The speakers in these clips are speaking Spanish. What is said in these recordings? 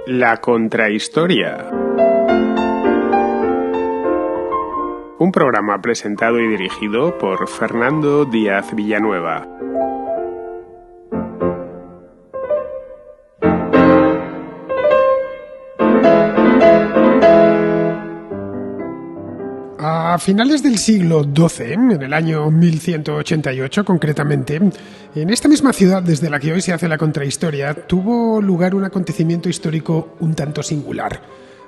La Contrahistoria. Un programa presentado y dirigido por Fernando Díaz Villanueva. A finales del siglo XII, en el año 1188 concretamente, en esta misma ciudad desde la que hoy se hace la contrahistoria, tuvo lugar un acontecimiento histórico un tanto singular.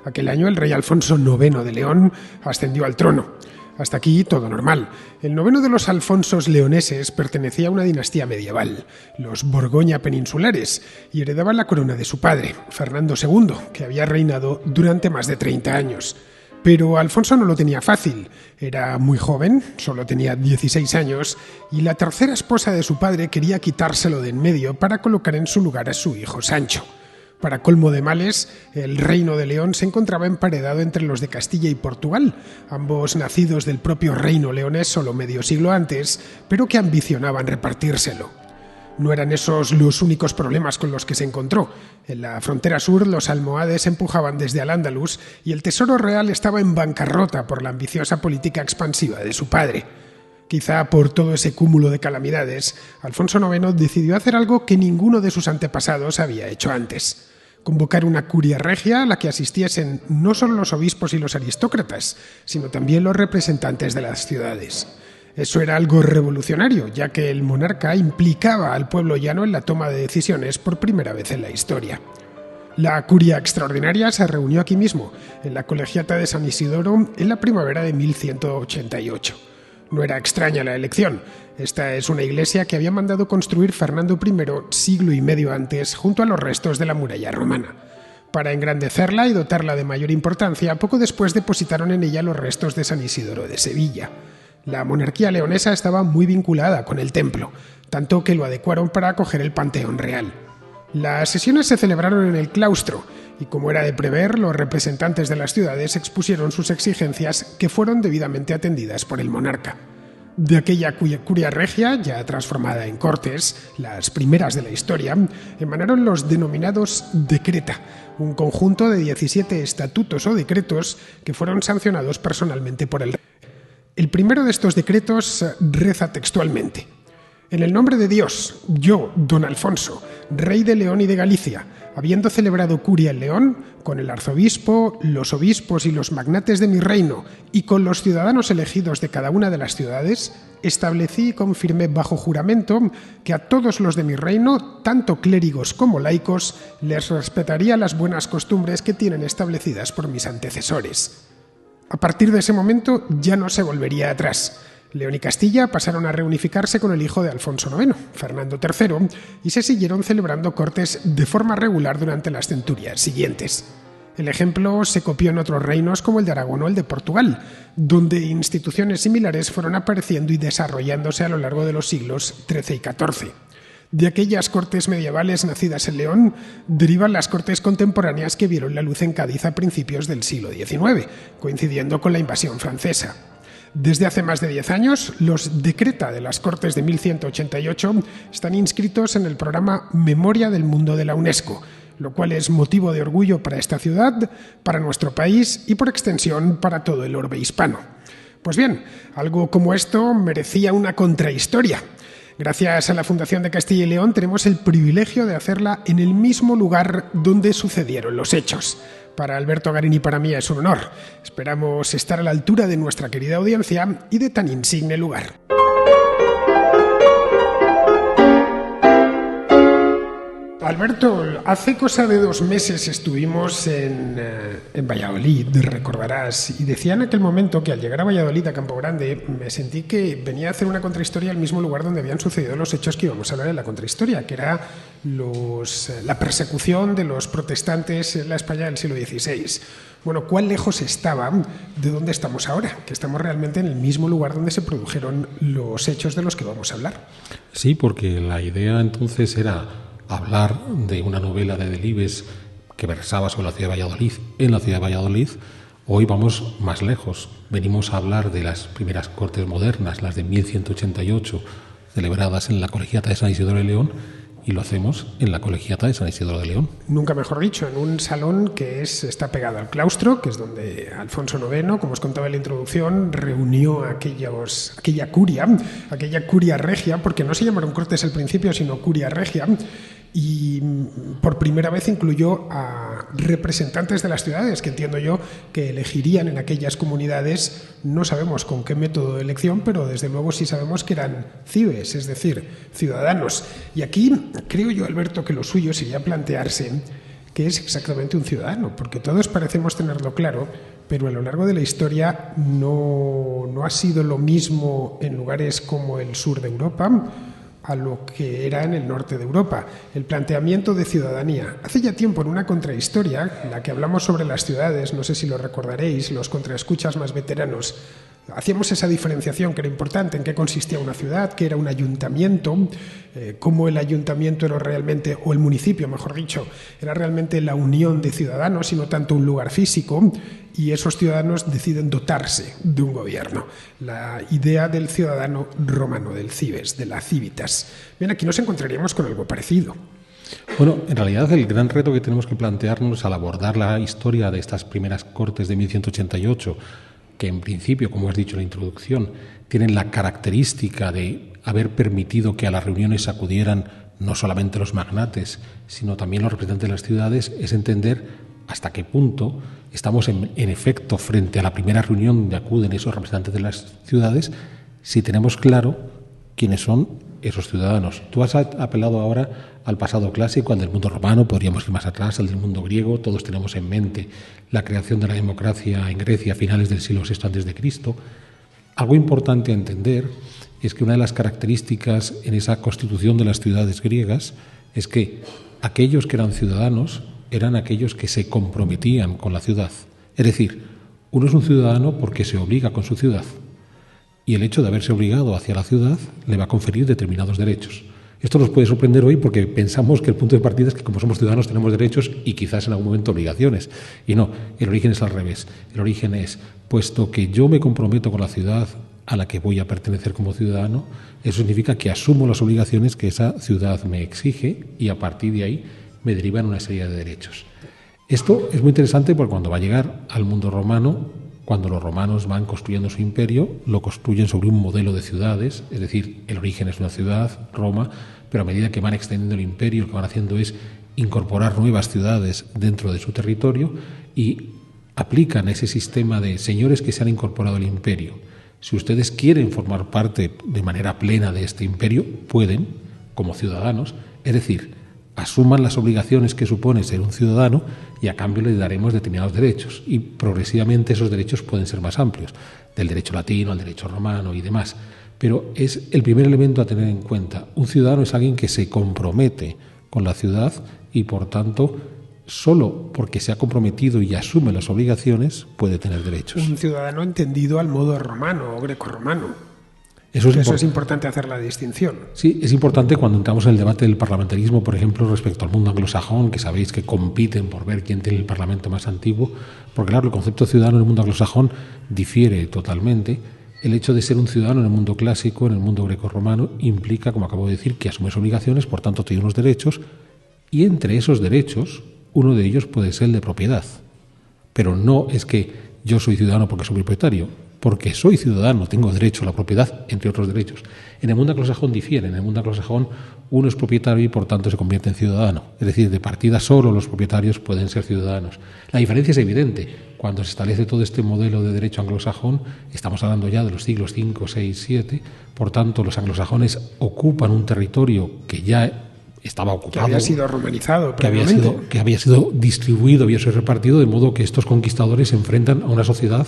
Aquel año el rey Alfonso IX de León ascendió al trono. Hasta aquí todo normal. El noveno de los Alfonsos leoneses pertenecía a una dinastía medieval, los Borgoña peninsulares, y heredaba la corona de su padre, Fernando II, que había reinado durante más de 30 años. Pero Alfonso no lo tenía fácil. Era muy joven, solo tenía 16 años, y la tercera esposa de su padre quería quitárselo de en medio para colocar en su lugar a su hijo Sancho. Para colmo de males, el reino de León se encontraba emparedado entre los de Castilla y Portugal, ambos nacidos del propio reino leonés solo medio siglo antes, pero que ambicionaban repartírselo. No eran esos los únicos problemas con los que se encontró. En la frontera sur, los almohades empujaban desde Al-Ándalus y el tesoro real estaba en bancarrota por la ambiciosa política expansiva de su padre. Quizá por todo ese cúmulo de calamidades, Alfonso IX decidió hacer algo que ninguno de sus antepasados había hecho antes: convocar una curia regia a la que asistiesen no solo los obispos y los aristócratas, sino también los representantes de las ciudades. Eso era algo revolucionario, ya que el monarca implicaba al pueblo llano en la toma de decisiones por primera vez en la historia. La curia extraordinaria se reunió aquí mismo, en la colegiata de San Isidoro, en la primavera de 1188. No era extraña la elección. Esta es una iglesia que había mandado construir Fernando I siglo y medio antes, junto a los restos de la muralla romana. Para engrandecerla y dotarla de mayor importancia, poco después depositaron en ella los restos de San Isidoro de Sevilla. La monarquía leonesa estaba muy vinculada con el templo, tanto que lo adecuaron para acoger el Panteón Real. Las sesiones se celebraron en el claustro, y como era de prever, los representantes de las ciudades expusieron sus exigencias, que fueron debidamente atendidas por el monarca. De aquella curia regia, ya transformada en cortes, las primeras de la historia, emanaron los denominados decreta, un conjunto de 17 estatutos o decretos que fueron sancionados personalmente por el rey. El primero de estos decretos reza textualmente: en el nombre de Dios, yo, don Alfonso, rey de León y de Galicia, habiendo celebrado curia en León, con el arzobispo, los obispos y los magnates de mi reino, y con los ciudadanos elegidos de cada una de las ciudades, establecí y confirmé bajo juramento que a todos los de mi reino, tanto clérigos como laicos, les respetaría las buenas costumbres que tienen establecidas por mis antecesores. A partir de ese momento ya no se volvería atrás. León y Castilla pasaron a reunificarse con el hijo de Alfonso IX, Fernando III, y se siguieron celebrando cortes de forma regular durante las centurias siguientes. El ejemplo se copió en otros reinos como el de Aragón o el de Portugal, donde instituciones similares fueron apareciendo y desarrollándose a lo largo de los siglos XIII y XIV. De aquellas cortes medievales nacidas en León, derivan las cortes contemporáneas que vieron la luz en Cádiz a principios del siglo XIX, coincidiendo con la invasión francesa. Desde hace más de 10 años, los decreta de las Cortes de 1188 están inscritos en el programa Memoria del Mundo de la UNESCO, lo cual es motivo de orgullo para esta ciudad, para nuestro país y, por extensión, para todo el orbe hispano. Pues bien, algo como esto merecía una contrahistoria. Gracias a la Fundación de Castilla y León tenemos el privilegio de hacerla en el mismo lugar donde sucedieron los hechos. Para Alberto Garín y para mí es un honor. Esperamos estar a la altura de nuestra querida audiencia y de tan insigne lugar. Alberto, hace cosa de 2 meses estuvimos en Valladolid, recordarás, y decía en aquel momento que al llegar a Valladolid, a Campo Grande, me sentí que venía a hacer una contrahistoria al mismo lugar donde habían sucedido los hechos que íbamos a hablar en la contrahistoria, que era la persecución de los protestantes en la España del siglo XVI. Bueno, ¿cuán lejos estaba de donde estamos ahora? Que estamos realmente en el mismo lugar donde se produjeron los hechos de los que vamos a hablar. Sí, porque la idea entonces era hablar de una novela de Delibes que versaba sobre la ciudad de Valladolid, en la ciudad de Valladolid. Hoy vamos más lejos. Venimos a hablar de las primeras cortes modernas, las de 1188, celebradas en la colegiata de San Isidoro de León, y lo hacemos en la Colegiata de San Isidro de León. Nunca mejor dicho, en un salón que está pegado al claustro, que es donde Alfonso IX, como os contaba en la introducción, reunió aquella curia regia, porque no se llamaron cortes al principio, sino curia regia, y por primera vez incluyó a representantes de las ciudades, que entiendo yo que elegirían en aquellas comunidades, no sabemos con qué método de elección, pero desde luego sí sabemos que eran cibes, es decir, ciudadanos. Y aquí creo yo, Alberto, que lo suyo sería plantearse qué es exactamente un ciudadano, porque todos parecemos tenerlo claro, pero a lo largo de la historia no ha sido lo mismo en lugares como el sur de Europa a lo que era en el norte de Europa. El planteamiento de ciudadanía. Hace ya tiempo, en una contrahistoria, en la que hablamos sobre las ciudades, no sé si lo recordaréis, los contraescuchas más veteranos, hacíamos esa diferenciación que era importante, en qué consistía una ciudad, qué era un ayuntamiento, cómo el ayuntamiento era realmente, o el municipio, mejor dicho, era realmente la unión de ciudadanos y no tanto un lugar físico, y esos ciudadanos deciden dotarse de un gobierno. La idea del ciudadano romano, del cives, de la civitas. Bien, aquí nos encontraríamos con algo parecido. Bueno, en realidad el gran reto que tenemos que plantearnos al abordar la historia de estas primeras Cortes de 1188, que en principio, como has dicho en la introducción, tienen la característica de haber permitido que a las reuniones acudieran no solamente los magnates, sino también los representantes de las ciudades, es entender hasta qué punto estamos en efecto frente a la primera reunión donde acuden esos representantes de las ciudades, si tenemos claro quiénes son esos ciudadanos. Tú has apelado ahora al pasado clásico, al del mundo romano, podríamos ir más atrás, al del mundo griego. Todos tenemos en mente la creación de la democracia en Grecia a finales del siglo VI a.C. Algo importante a entender es que una de las características en esa constitución de las ciudades griegas es que aquellos que eran ciudadanos eran aquellos que se comprometían con la ciudad. Es decir, uno es un ciudadano porque se obliga con su ciudad, y el hecho de haberse obligado hacia la ciudad le va a conferir determinados derechos. Esto nos puede sorprender hoy porque pensamos que el punto de partida es que como somos ciudadanos tenemos derechos y quizás en algún momento obligaciones. Y no, el origen es al revés. El origen es, puesto que yo me comprometo con la ciudad a la que voy a pertenecer como ciudadano, eso significa que asumo las obligaciones que esa ciudad me exige y a partir de ahí me derivan una serie de derechos. Esto es muy interesante porque cuando va a llegar al mundo romano, cuando los romanos van construyendo su imperio, lo construyen sobre un modelo de ciudades, es decir, el origen es una ciudad, Roma, pero a medida que van extendiendo el imperio, lo que van haciendo es incorporar nuevas ciudades dentro de su territorio y aplican ese sistema de señores que se han incorporado al imperio. Si ustedes quieren formar parte de manera plena de este imperio, pueden, como ciudadanos, es decir, asuman las obligaciones que supone ser un ciudadano y a cambio le daremos determinados derechos. Y progresivamente esos derechos pueden ser más amplios, del derecho latino al derecho romano y demás. Pero es el primer elemento a tener en cuenta. Un ciudadano es alguien que se compromete con la ciudad y, por tanto, solo porque se ha comprometido y asume las obligaciones puede tener derechos. Un ciudadano entendido al modo romano o grecorromano. Eso es importante hacer la distinción. Sí, es importante cuando entramos en el debate del parlamentarismo, por ejemplo, respecto al mundo anglosajón, que sabéis que compiten por ver quién tiene el parlamento más antiguo, porque claro, el concepto de ciudadano en el mundo anglosajón difiere totalmente. El hecho de ser un ciudadano en el mundo clásico, en el mundo grecorromano, implica, como acabo de decir, que asumes obligaciones, por tanto tiene unos derechos, y entre esos derechos, uno de ellos puede ser el de propiedad. Pero no es que yo soy ciudadano porque soy propietario, porque soy ciudadano, tengo derecho a la propiedad, entre otros derechos. En el mundo anglosajón difiere. En el mundo anglosajón uno es propietario y por tanto se convierte en ciudadano. Es decir, de partida solo los propietarios pueden ser ciudadanos. La diferencia es evidente. Cuando se establece todo este modelo de derecho anglosajón, estamos hablando ya de los siglos V, VI, VII, por tanto los anglosajones ocupan un territorio que ya estaba ocupado, que había sido romanizado, que había sido distribuido, había sido repartido, de modo que estos conquistadores se enfrentan a una sociedad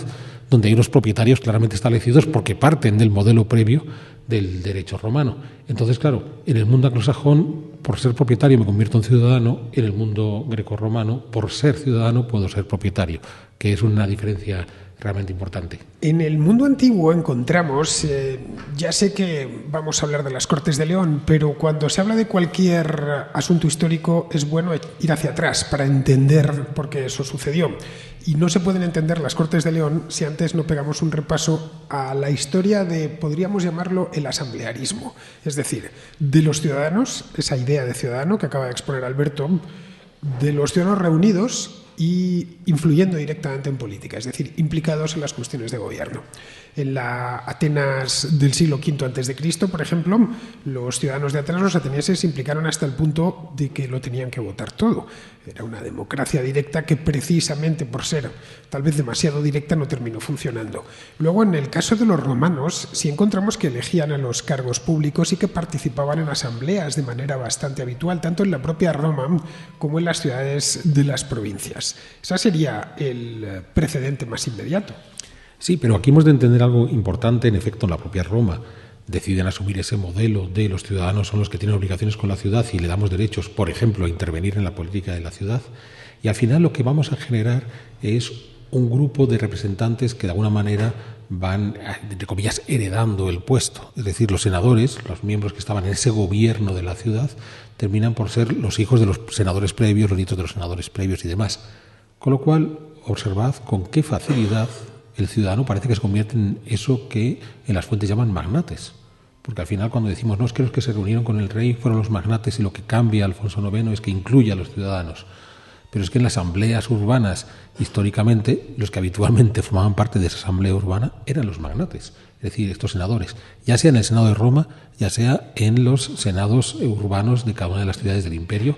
donde hay unos propietarios claramente establecidos porque parten del modelo previo del derecho romano. Entonces, claro, en el mundo anglosajón, por ser propietario me convierto en ciudadano, en el mundo grecorromano, por ser ciudadano puedo ser propietario, que es una diferencia realmente importante. En el mundo antiguo encontramos, ya sé que vamos a hablar de las Cortes de León, pero cuando se habla de cualquier asunto histórico es bueno ir hacia atrás para entender por qué eso sucedió. Y no se pueden entender las Cortes de León si antes no pegamos un repaso a la historia de, podríamos llamarlo, el asamblearismo. Es decir, de los ciudadanos, esa idea de ciudadano que acaba de exponer Alberto, de los ciudadanos reunidos y influyendo directamente en política, es decir, implicados en las cuestiones de gobierno. En la Atenas del siglo V a.C., por ejemplo, los ciudadanos de Atenas, los atenienses, se implicaron hasta el punto de que lo tenían que votar todo. Era una democracia directa que precisamente por ser tal vez demasiado directa no terminó funcionando. Luego, en el caso de los romanos, sí encontramos que elegían a los cargos públicos y que participaban en asambleas de manera bastante habitual, tanto en la propia Roma como en las ciudades de las provincias. Ese sería el precedente más inmediato. Sí, pero aquí hemos de entender algo importante, en efecto, en la propia Roma. Deciden asumir ese modelo de los ciudadanos son los que tienen obligaciones con la ciudad y le damos derechos, por ejemplo, a intervenir en la política de la ciudad. Y al final lo que vamos a generar es un grupo de representantes que de alguna manera van, entre comillas, heredando el puesto. Es decir, los senadores, los miembros que estaban en ese gobierno de la ciudad, terminan por ser los hijos de los senadores previos, los nietos de los senadores previos y demás. Con lo cual, observad con qué facilidad el ciudadano parece que se convierte en eso que en las fuentes llaman magnates. Porque al final cuando decimos, no, es que los que se reunieron con el rey fueron los magnates y lo que cambia Alfonso IX es que incluye a los ciudadanos. Pero es que en las asambleas urbanas, históricamente, los que habitualmente formaban parte de esa asamblea urbana eran los magnates, es decir, estos senadores, ya sea en el Senado de Roma, ya sea en los senados urbanos de cada una de las ciudades del imperio,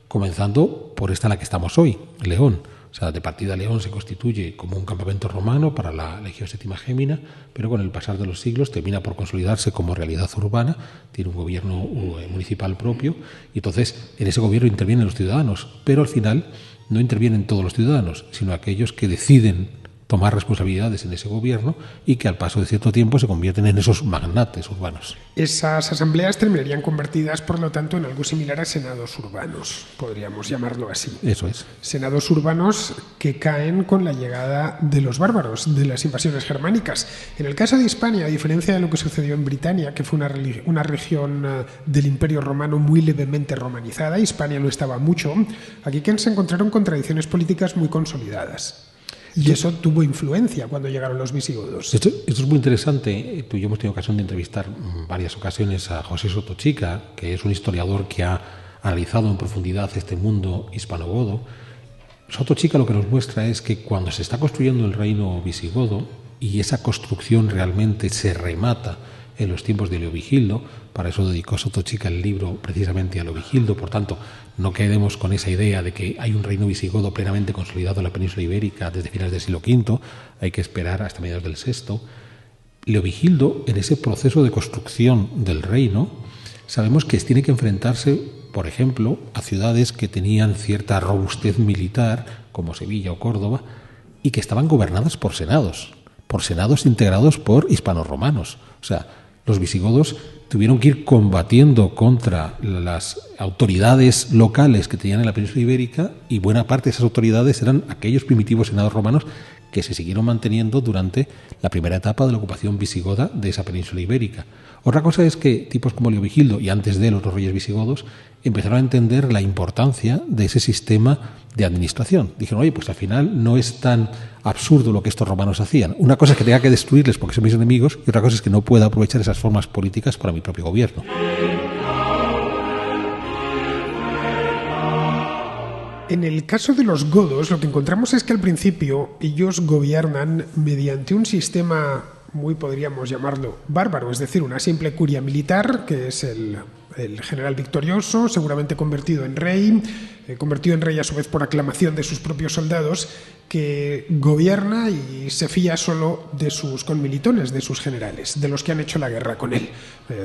comenzando por esta en la que estamos hoy, León. O sea, de partida León se constituye como un campamento romano para la Legión Séptima Gémina, pero con el pasar de los siglos termina por consolidarse como realidad urbana, tiene un gobierno municipal propio, y entonces en ese gobierno intervienen los ciudadanos, pero al final no intervienen todos los ciudadanos, sino aquellos que deciden tomar responsabilidades en ese gobierno y que al paso de cierto tiempo se convierten en esos magnates urbanos. Esas asambleas terminarían convertidas, por lo tanto, en algo similar a senados urbanos, podríamos llamarlo así. Eso es. Senados urbanos que caen con la llegada de los bárbaros, de las invasiones germánicas. En el caso de Hispania, a diferencia de lo que sucedió en Britania, que fue una región del Imperio Romano muy levemente romanizada, Hispania lo estaba mucho, aquí se encontraron con tradiciones políticas muy consolidadas. Y eso tuvo influencia cuando llegaron los visigodos. Esto es muy interesante. Tú y yo hemos tenido ocasión de entrevistar en varias ocasiones a José Sotochica, que es un historiador que ha analizado en profundidad este mundo hispanogodo. Sotochica lo que nos muestra es que cuando se está construyendo el reino visigodo y esa construcción realmente se remata en los tiempos de Leovigildo, para eso dedicó Sotochica el libro precisamente a Leovigildo, por tanto, no quedemos con esa idea de que hay un reino visigodo plenamente consolidado en la península ibérica desde finales del siglo V, hay que esperar hasta mediados del VI. Leovigildo, en ese proceso de construcción del reino, sabemos que tiene que enfrentarse, por ejemplo, a ciudades que tenían cierta robustez militar, como Sevilla o Córdoba, y que estaban gobernadas por senados integrados por hispanorromanos. O sea, los visigodos tuvieron que ir combatiendo contra las autoridades locales que tenían en la península ibérica, y buena parte de esas autoridades eran aquellos primitivos senados romanos que se siguieron manteniendo durante la primera etapa de la ocupación visigoda de esa península ibérica. Otra cosa es que tipos como Leovigildo y antes de él otros reyes visigodos empezaron a entender la importancia de ese sistema de administración. Dijeron, oye, pues al final no es tan absurdo lo que estos romanos hacían. Una cosa es que tenga que destruirles porque son mis enemigos y otra cosa es que no pueda aprovechar esas formas políticas para mi propio gobierno. En el caso de los godos, lo que encontramos es que al principio ellos gobiernan mediante un sistema muy, podríamos llamarlo, bárbaro, es decir, una simple curia militar, que es el general victorioso, seguramente convertido en rey a su vez por aclamación de sus propios soldados, que gobierna y se fía solo de sus conmilitones, de sus generales, de los que han hecho la guerra con él.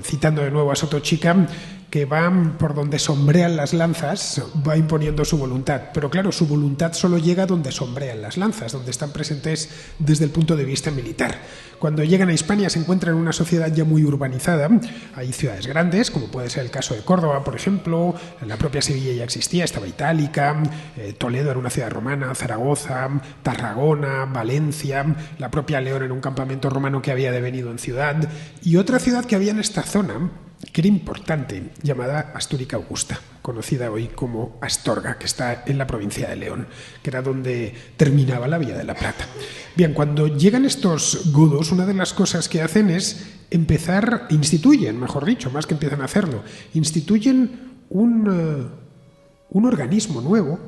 Citando de nuevo a Sotochica, que van por donde sombrean las lanzas, va imponiendo su voluntad. Pero claro, su voluntad solo llega donde sombrean las lanzas, donde están presentes desde el punto de vista militar. Cuando llegan a Hispania se encuentran en una sociedad ya muy urbanizada. Hay ciudades grandes, como puede ser el caso de Córdoba, por ejemplo. En la propia Sevilla ya existía, estaba itálica, Toledo era una ciudad romana, Zaragoza, Tarragona, Valencia, la propia León era un campamento romano que había devenido en ciudad, y otra ciudad que había en esta zona, que era importante, llamada Astúrica Augusta, conocida hoy como Astorga, que está en la provincia de León, que era donde terminaba la Vía de la Plata. Bien, cuando llegan estos godos, una de las cosas que hacen es instituyen, mejor dicho, más que empiezan a hacerlo, instituyen un organismo nuevo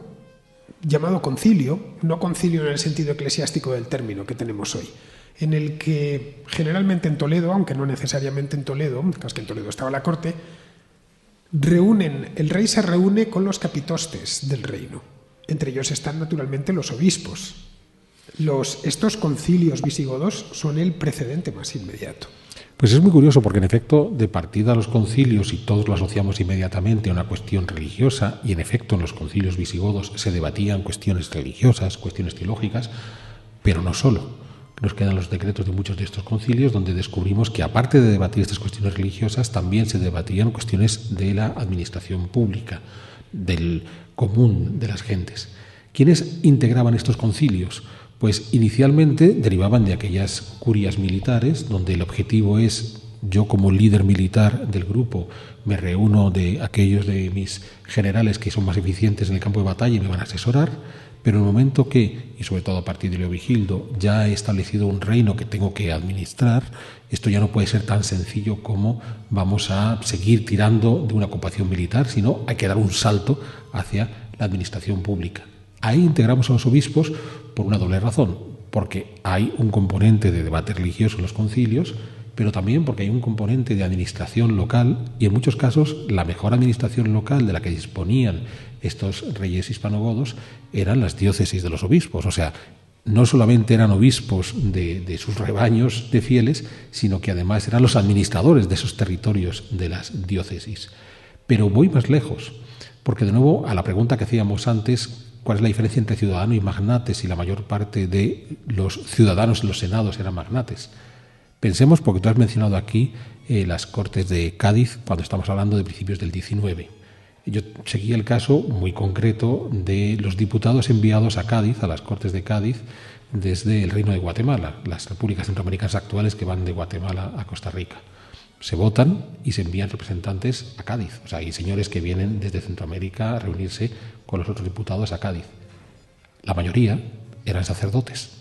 llamado concilio, no concilio en el sentido eclesiástico del término que tenemos hoy, en el que generalmente en Toledo, aunque no necesariamente en Toledo, es que en Toledo estaba la corte, el rey se reúne con los capitostes del reino. Entre ellos están naturalmente los obispos. Estos concilios visigodos son el precedente más inmediato. Pues es muy curioso porque en efecto de partida los concilios, y todos lo asociamos inmediatamente a una cuestión religiosa, y en efecto en los concilios visigodos se debatían cuestiones religiosas, cuestiones teológicas, pero no solo. Nos quedan los decretos de muchos de estos concilios donde descubrimos que aparte de debatir estas cuestiones religiosas también se debatían cuestiones de la administración pública, del común de las gentes. ¿Quiénes integraban estos concilios? Pues inicialmente derivaban de aquellas curias militares donde el objetivo es: yo como líder militar del grupo me reúno de aquellos de mis generales que son más eficientes en el campo de batalla y me van a asesorar, pero en el momento que, y sobre todo a partir de Leovigildo, ya he establecido un reino que tengo que administrar, esto ya no puede ser tan sencillo como vamos a seguir tirando de una ocupación militar, sino hay que dar un salto hacia la administración pública. Ahí integramos a los obispos por una doble razón, porque hay un componente de debate religioso en los concilios, pero también porque hay un componente de administración local, y en muchos casos la mejor administración local de la que disponían estos reyes hispanogodos eran las diócesis de los obispos. O sea, no solamente eran obispos de sus rebaños de fieles, sino que además eran los administradores de esos territorios de las diócesis. Pero voy más lejos, porque de nuevo a la pregunta que hacíamos antes, ¿cuál es la diferencia entre ciudadano y magnates? Si la mayor parte de los ciudadanos en los senados eran magnates. Pensemos, porque tú has mencionado aquí las Cortes de Cádiz, cuando estamos hablando de principios del XIX. Yo seguí el caso muy concreto de los diputados enviados a Cádiz, a las Cortes de Cádiz, desde el Reino de Guatemala, las repúblicas centroamericanas actuales que van de Guatemala a Costa Rica. Se votan y se envían representantes a Cádiz. O sea, hay señores que vienen desde Centroamérica a reunirse con los otros diputados a Cádiz. La mayoría eran sacerdotes.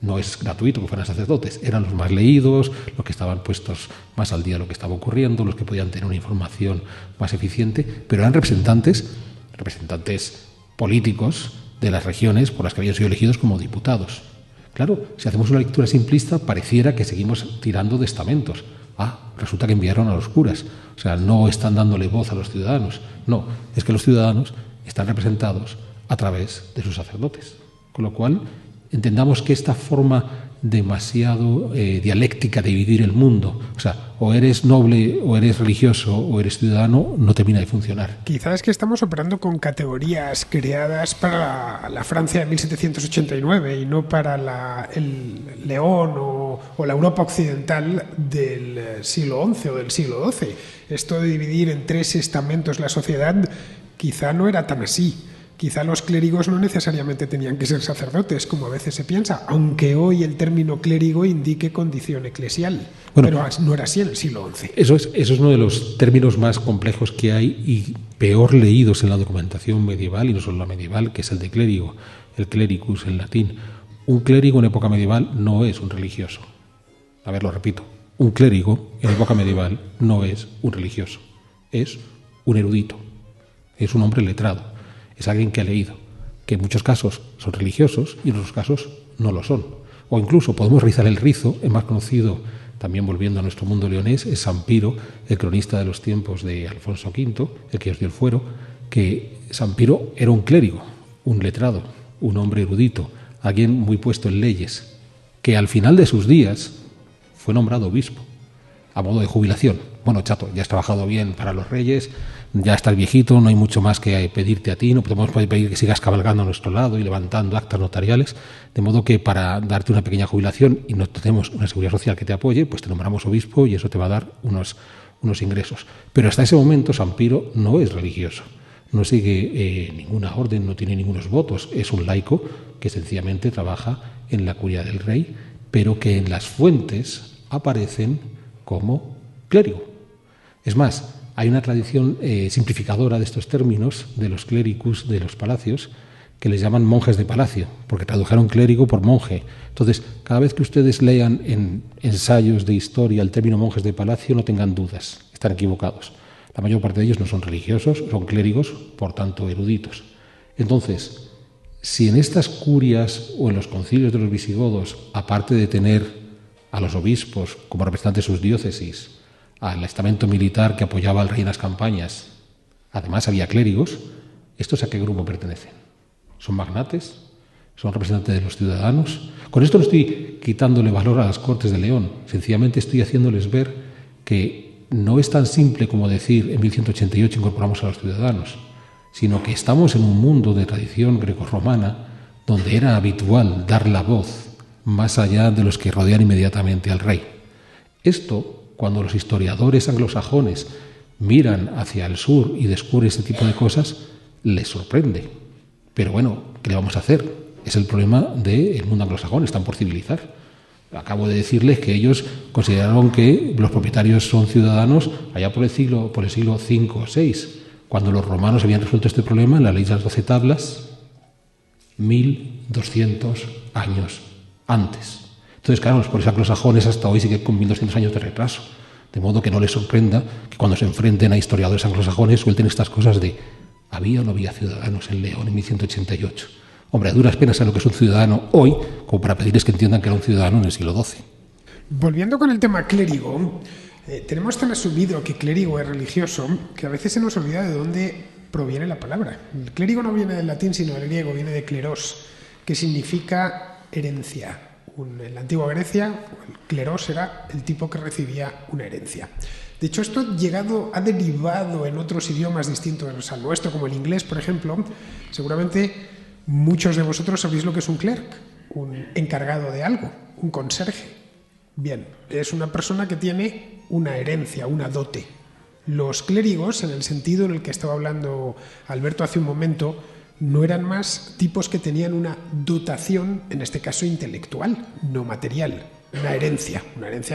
No es gratuito que fueran sacerdotes, eran los más leídos, los que estaban puestos más al día de lo que estaba ocurriendo, los que podían tener una información más eficiente, pero eran representantes políticos de las regiones por las que habían sido elegidos como diputados. Claro, si hacemos una lectura simplista, pareciera que seguimos tirando de estamentos. Resulta que enviaron a los curas, o sea, no están dándole voz a los ciudadanos. No, es que los ciudadanos están representados a través de sus sacerdotes, con lo cual entendamos que esta forma demasiado dialéctica de dividir el mundo, o sea, o eres noble, o eres religioso, o eres ciudadano, no termina de funcionar. Quizás es que estamos operando con categorías creadas para la Francia de 1789 y no para el León o la Europa occidental del siglo XI o del siglo XII. Esto de dividir en 3 estamentos la sociedad quizá no era tan así. Quizá los clérigos no necesariamente tenían que ser sacerdotes, como a veces se piensa, aunque hoy el término clérigo indique condición eclesial. Bueno, pero no era así en el siglo XI. Eso es uno de los términos más complejos que hay y peor leídos en la documentación medieval, y no solo la medieval, que es el de clérigo, el clericus en latín. Un clérigo en época medieval no es un religioso. A ver, lo repito. Un clérigo en época medieval no es un religioso. Es un erudito. Es un hombre letrado. Es alguien que ha leído, que en muchos casos son religiosos y en otros casos no lo son. O incluso podemos rizar el rizo. El más conocido, también volviendo a nuestro mundo leonés, es San Piro, el cronista de los tiempos de Alfonso V, el que os dio el fuero, que San Piro era un clérigo, un letrado, un hombre erudito, alguien muy puesto en leyes, que al final de sus días fue nombrado obispo, a modo de jubilación. Bueno, chato, ya has trabajado bien para los reyes, ya estás viejito, no hay mucho más que pedirte a ti, no podemos pedir que sigas cabalgando a nuestro lado y levantando actas notariales, de modo que para darte una pequeña jubilación y no tenemos una seguridad social que te apoye, pues te nombramos obispo y eso te va a dar unos ingresos. Pero hasta ese momento San Piro no es religioso, no sigue ninguna orden, no tiene ningunos votos, es un laico que sencillamente trabaja en la curia del rey, pero que en las fuentes aparecen como clérigo. Es más, hay una tradición simplificadora de estos términos, de los clericus de los palacios, que les llaman monjes de palacio, porque tradujeron clérigo por monje. Entonces, cada vez que ustedes lean en ensayos de historia el término monjes de palacio, no tengan dudas, están equivocados. La mayor parte de ellos no son religiosos, son clérigos, por tanto eruditos. Entonces, si en estas curias o en los concilios de los visigodos, aparte de tener a los obispos como representantes de sus diócesis, al estamento militar que apoyaba al rey en las campañas, además había clérigos, ¿estos a qué grupo pertenecen? ¿Son magnates? ¿Son representantes de los ciudadanos? Con esto no estoy quitándole valor a las Cortes de León, sencillamente estoy haciéndoles ver que no es tan simple como decir en 1188 incorporamos a los ciudadanos, sino que estamos en un mundo de tradición grecorromana donde era habitual dar la voz más allá de los que rodean inmediatamente al rey. Esto, cuando los historiadores anglosajones miran hacia el sur y descubren este tipo de cosas, les sorprende. Pero bueno, ¿qué le vamos a hacer? Es el problema del mundo anglosajón, están por civilizar. Acabo de decirles que ellos consideraron que los propietarios son ciudadanos allá por el siglo V o VI, cuando los romanos habían resuelto este problema en la ley de las 12 tablas 1200 años antes. Entonces, claro, los pobres anglosajones hasta hoy siguen con 1200 años de retraso. De modo que no les sorprenda que cuando se enfrenten a historiadores anglosajones suelten estas cosas de ¿había o no había ciudadanos en León en 1188? Hombre, a duras penas sabe lo que es un ciudadano hoy, como para pedirles que entiendan que era un ciudadano en el siglo XII. Volviendo con el tema clérigo, tenemos tan asumido que clérigo es religioso que a veces se nos olvida de dónde proviene la palabra. El clérigo no viene del latín, sino del griego, viene de kleros, que significa herencia. En la antigua Grecia, el cleros era el tipo que recibía una herencia. De hecho, esto ha derivado en otros idiomas distintos al nuestro, como el inglés, por ejemplo. Seguramente muchos de vosotros sabéis lo que es un clerk, un encargado de algo, un conserje. Bien, es una persona que tiene una herencia, una dote. Los clérigos, en el sentido en el que estaba hablando Alberto hace un momento, no eran más tipos que tenían una dotación, en este caso intelectual, no material, una herencia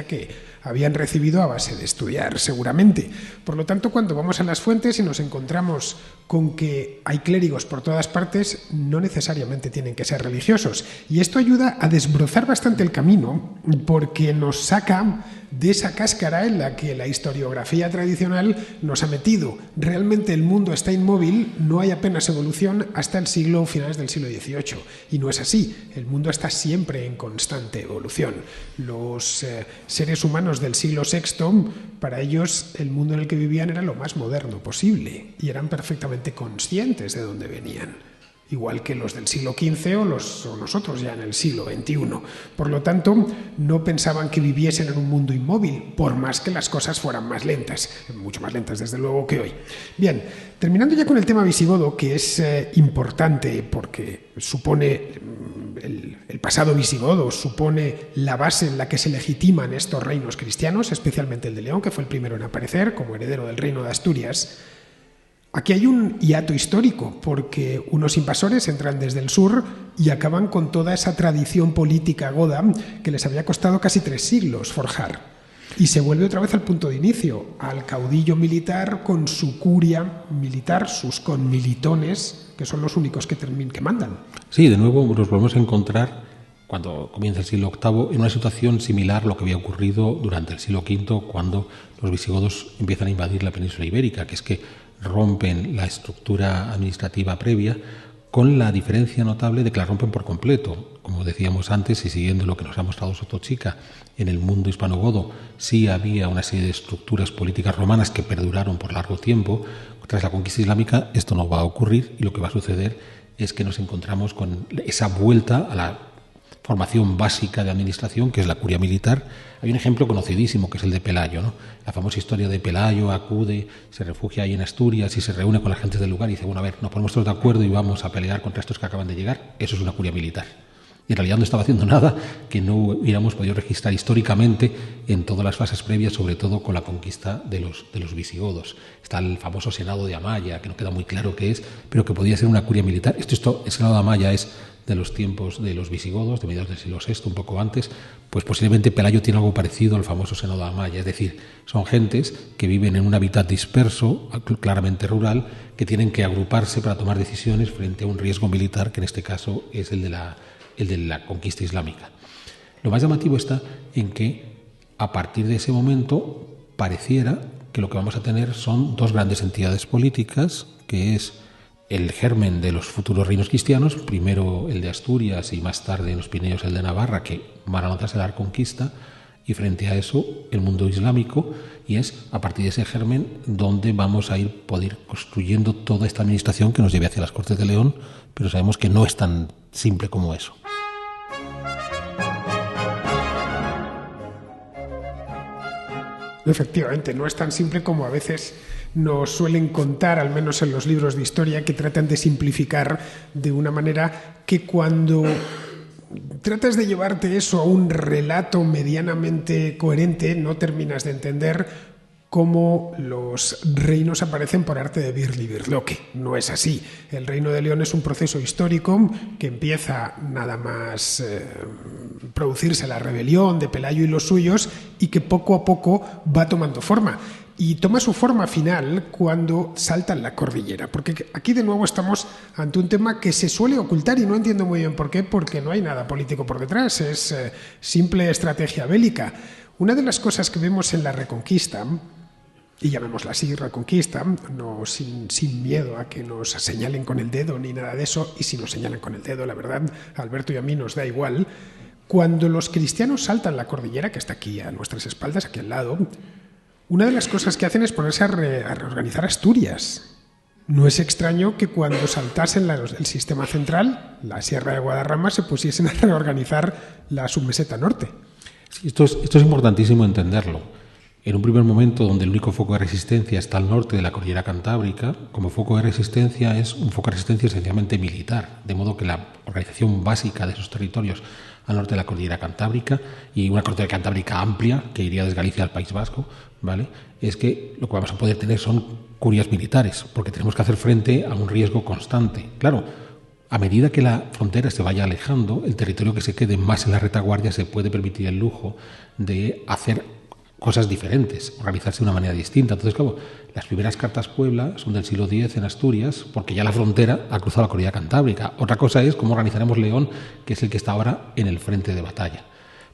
que habían recibido a base de estudiar, seguramente. Por lo tanto, cuando vamos a las fuentes y nos encontramos con que hay clérigos por todas partes, no necesariamente tienen que ser religiosos. Y esto ayuda a desbrozar bastante el camino, porque nos saca de esa cáscara en la que la historiografía tradicional nos ha metido. Realmente el mundo está inmóvil, no hay apenas evolución hasta finales del siglo XVIII. Y no es así, el mundo está siempre en constante evolución. Los seres humanos del siglo VI, para ellos el mundo en el que vivían era lo más moderno posible y eran perfectamente conscientes de dónde venían. Igual que los del siglo XV o nosotros ya en el siglo XXI. Por lo tanto, no pensaban que viviesen en un mundo inmóvil, por más que las cosas fueran más lentas, mucho más lentas desde luego que hoy. Bien, terminando ya con el tema visigodo, que es importante porque supone el pasado visigodo, supone la base en la que se legitiman estos reinos cristianos, especialmente el de León, que fue el primero en aparecer como heredero del reino de Asturias. Aquí hay un hiato histórico, porque unos invasores entran desde el sur y acaban con toda esa tradición política goda que les había costado casi 3 siglos forjar. Y se vuelve otra vez al punto de inicio, al caudillo militar con su curia militar, sus conmilitones, que son los únicos que mandan. Sí, de nuevo nos volvemos a encontrar, cuando comienza el siglo VIII, en una situación similar a lo que había ocurrido durante el siglo V, cuando los visigodos empiezan a invadir la península ibérica, que es que rompen la estructura administrativa previa, con la diferencia notable de que la rompen por completo. Como decíamos antes, y siguiendo lo que nos ha mostrado Sotochica, en el mundo hispanogodo sí había una serie de estructuras políticas romanas que perduraron por largo tiempo. Tras la conquista islámica esto no va a ocurrir, y lo que va a suceder es que nos encontramos con esa vuelta a la formación básica de administración, que es la curia militar. Hay un ejemplo conocidísimo, que es el de Pelayo, ¿no? La famosa historia de Pelayo acude, se refugia ahí en Asturias y se reúne con la gente del lugar y dice, bueno, a ver, nos ponemos todos de acuerdo y vamos a pelear contra estos que acaban de llegar. Eso es una curia militar. Y en realidad no estaba haciendo nada que no hubiéramos podido registrar históricamente en todas las fases previas, sobre todo con la conquista de los visigodos. Está el famoso Senado de Amaya, que no queda muy claro qué es, pero que podía ser una curia militar. El Senado de Amaya es de los tiempos de los visigodos, de mediados del siglo VI, un poco antes. Pues posiblemente Pelayo tiene algo parecido al famoso Senado de Amaya. Es decir, son gentes que viven en un hábitat disperso, claramente rural, que tienen que agruparse para tomar decisiones frente a un riesgo militar, que en este caso es el de la conquista islámica. Lo más llamativo está en que a partir de ese momento pareciera que lo que vamos a tener son dos grandes entidades políticas, que es el germen de los futuros reinos cristianos, primero el de Asturias y más tarde en los Pirineos el de Navarra, que van a lanzarse a la conquista, y frente a eso el mundo islámico, y es a partir de ese germen donde vamos a poder construyendo toda esta administración que nos lleve hacia las Cortes de León, pero sabemos que no es tan simple como eso. Efectivamente, no es tan simple como a veces nos suelen contar, al menos en los libros de historia, que tratan de simplificar de una manera que cuando tratas de llevarte eso a un relato medianamente coherente, no terminas de entender cómo los reinos aparecen por arte de Birli-Birloque. No es así. El Reino de León es un proceso histórico que empieza nada más producirse la rebelión de Pelayo y los suyos y que poco a poco va tomando forma. Y toma su forma final cuando saltan la cordillera, porque aquí de nuevo estamos ante un tema que se suele ocultar y no entiendo muy bien por qué, porque no hay nada político por detrás, es simple estrategia bélica. Una de las cosas que vemos en la Reconquista, y llamémosla así, Reconquista, no sin miedo a que nos señalen con el dedo ni nada de eso, y si nos señalan con el dedo, la verdad, a Alberto y a mí nos da igual, cuando los cristianos saltan la cordillera, que está aquí a nuestras espaldas, aquí al lado, una de las cosas que hacen es ponerse a reorganizar Asturias. No es extraño que cuando saltasen el sistema central, la Sierra de Guadarrama, se pusiesen a reorganizar la submeseta norte. Sí, esto es importantísimo entenderlo. En un primer momento, donde el único foco de resistencia está al norte de la cordillera Cantábrica, como foco de resistencia es un foco de resistencia esencialmente militar, de modo que la organización básica de esos territorios al norte de la cordillera Cantábrica, y una cordillera Cantábrica amplia, que iría desde Galicia al País Vasco, ¿vale?, es que lo que vamos a poder tener son curias militares, porque tenemos que hacer frente a un riesgo constante. Claro, a medida que la frontera se vaya alejando, el territorio que se quede más en la retaguardia se puede permitir el lujo de hacer cosas diferentes, organizarse de una manera distinta. Entonces, claro, las primeras cartas Puebla son del siglo X en Asturias, porque ya la frontera ha cruzado la cordillera Cantábrica. Otra cosa es cómo organizaremos León, que es el que está ahora en el frente de batalla.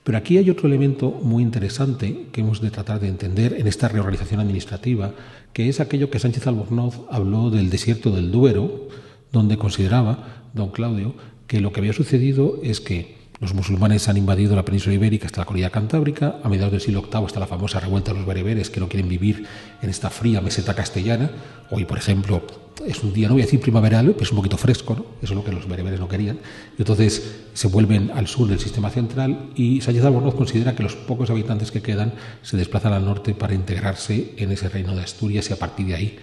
Pero aquí hay otro elemento muy interesante que hemos de tratar de entender en esta reorganización administrativa, que es aquello que Sánchez Albornoz habló del desierto del Duero, donde consideraba, don Claudio, que lo que había sucedido es que los musulmanes han invadido la península ibérica hasta la cordillera Cantábrica. A mediados del siglo VIII está la famosa revuelta de los bereberes, que no quieren vivir en esta fría meseta castellana. Hoy, por ejemplo, es un día, no voy a decir primaveral, pero es un poquito fresco, ¿no? Eso es lo que los bereberes no querían. Y entonces se vuelven al sur del sistema central, y Sánchez Albornoz considera que los pocos habitantes que quedan se desplazan al norte para integrarse en ese reino de Asturias y a partir de ahí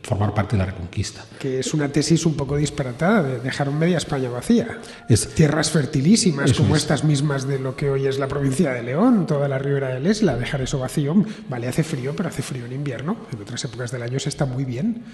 formar parte de la Reconquista. Que es una tesis un poco disparatada, de dejar media España vacía. Tierras fertilísimas como estas mismas de lo que hoy es la provincia de León, toda la ribera del Esla, dejar eso vacío. Vale, hace frío, pero hace frío en invierno. En otras épocas del año se está muy bien.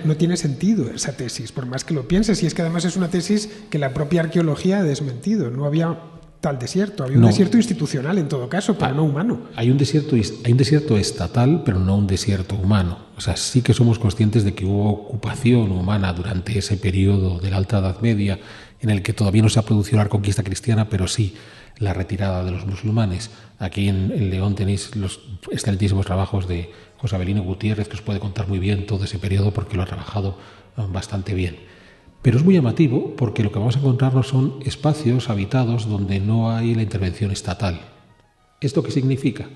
No tiene sentido esa tesis, por más que lo pienses. Y es que además es una tesis que la propia arqueología ha desmentido. No había tal desierto, había un desierto institucional en todo caso, pero no humano. Hay un desierto estatal, pero no un desierto humano. O sea, sí que somos conscientes de que hubo ocupación humana durante ese periodo de la Alta Edad Media, en el que todavía no se ha producido la reconquista cristiana, pero sí la retirada de los musulmanes. Aquí en León tenéis los excelentísimos trabajos de José Avelino Gutiérrez, que os puede contar muy bien todo ese periodo porque lo ha trabajado bastante bien. Pero es muy llamativo porque lo que vamos a encontrarnos son espacios habitados donde no hay la intervención estatal. ¿Esto qué significa?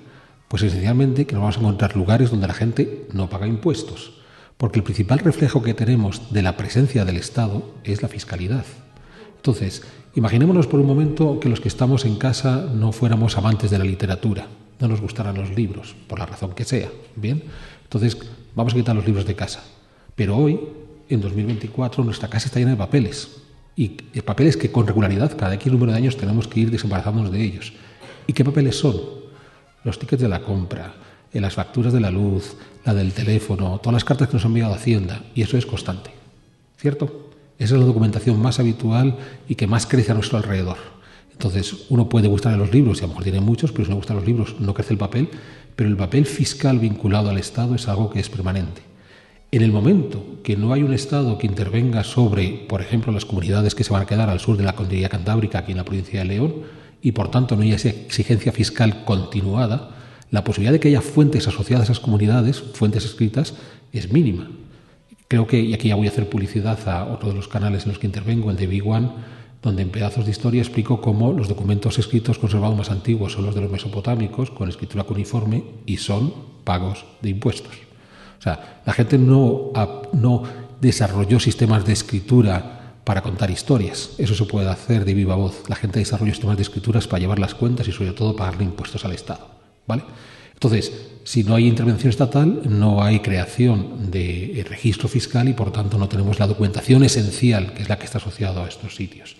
Pues esencialmente que nos vamos a encontrar lugares donde la gente no paga impuestos, porque el principal reflejo que tenemos de la presencia del Estado es la fiscalidad. Entonces, imaginémonos por un momento que los que estamos en casa no fuéramos amantes de la literatura, no nos gustaran los libros, por la razón que sea. Bien, entonces vamos a quitar los libros de casa. Pero hoy, en 2024, nuestra casa está llena de papeles y papeles que con regularidad, cada X número de años, tenemos que ir desembarazándonos de ellos. ¿Y qué papeles son? Los tickets de la compra, las facturas de la luz, la del teléfono, todas las cartas que nos ha enviado Hacienda, y eso es constante, ¿cierto? Esa es la documentación más habitual y que más crece a nuestro alrededor. Entonces, uno puede gustarle los libros, y a lo mejor tiene muchos, pero si no gustan los libros no crece el papel, pero el papel fiscal vinculado al Estado es algo que es permanente. En el momento que no hay un Estado que intervenga sobre, por ejemplo, las comunidades que se van a quedar al sur de la Cordillera Cantábrica, aquí en la provincia de León, y por tanto no hay esa exigencia fiscal continuada, la posibilidad de que haya fuentes asociadas a esas comunidades, fuentes escritas, es mínima. Creo que, y aquí ya voy a hacer publicidad a otro de los canales en los que intervengo, el de Big One, donde en pedazos de historia explico cómo los documentos escritos conservados más antiguos son los de los mesopotámicos, con escritura cuneiforme, y son pagos de impuestos. O sea, la gente no desarrolló sistemas de escritura para contar historias. Eso se puede hacer de viva voz. La gente desarrolló sistemas de escrituras para llevar las cuentas y sobre todo pagarle impuestos al Estado, ¿vale? Entonces, si no hay intervención estatal, no hay creación de registro fiscal y por tanto no tenemos la documentación esencial, que es la que está asociada a estos sitios.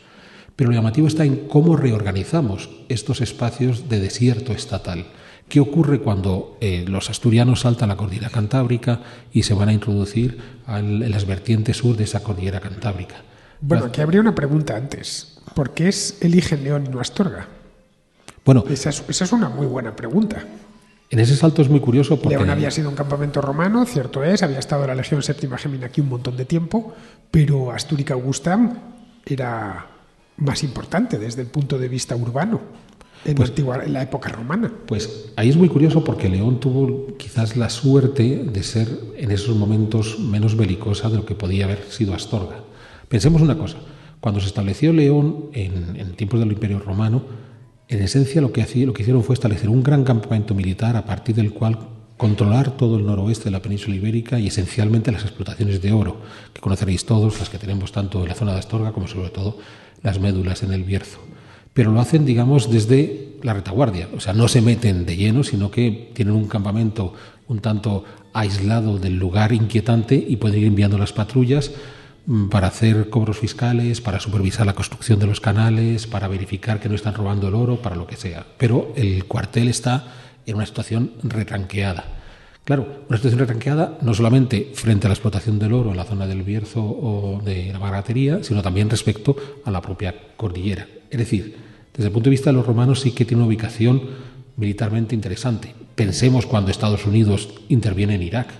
Pero lo llamativo está en cómo reorganizamos estos espacios de desierto estatal. ¿Qué ocurre cuando los asturianos saltan la cordillera cantábrica y se van a introducir en las vertientes sur de esa cordillera cantábrica? Bueno, aquí habría una pregunta antes. ¿Por qué eligen León y no Astorga? Bueno, esa es una muy buena pregunta. En ese salto es muy curioso porque... León había sido un campamento romano, cierto es, había estado la Legión Séptima Gemina aquí un montón de tiempo, pero Astúrica Augusta era más importante desde el punto de vista urbano en la época romana. Pues ahí es muy curioso porque León tuvo quizás la suerte de ser en esos momentos menos belicosa de lo que podía haber sido Astorga. Pensemos una cosa, cuando se estableció León en tiempos del Imperio Romano, en esencia lo que hicieron fue establecer un gran campamento militar a partir del cual controlar todo el noroeste de la península ibérica y esencialmente las explotaciones de oro, que conoceréis todos, las que tenemos tanto en la zona de Astorga como sobre todo las médulas en el Bierzo. Pero lo hacen, digamos, desde la retaguardia, o sea, no se meten de lleno, sino que tienen un campamento un tanto aislado del lugar inquietante y pueden ir enviando las patrullas para hacer cobros fiscales, para supervisar la construcción de los canales, para verificar que no están robando el oro, para lo que sea. Pero el cuartel está en una situación retranqueada. Claro, una situación retranqueada no solamente frente a la explotación del oro en la zona del Bierzo o de la Margatería, sino también respecto a la propia cordillera. Es decir, desde el punto de vista de los romanos sí que tiene una ubicación militarmente interesante. Pensemos cuando Estados Unidos interviene en Irak.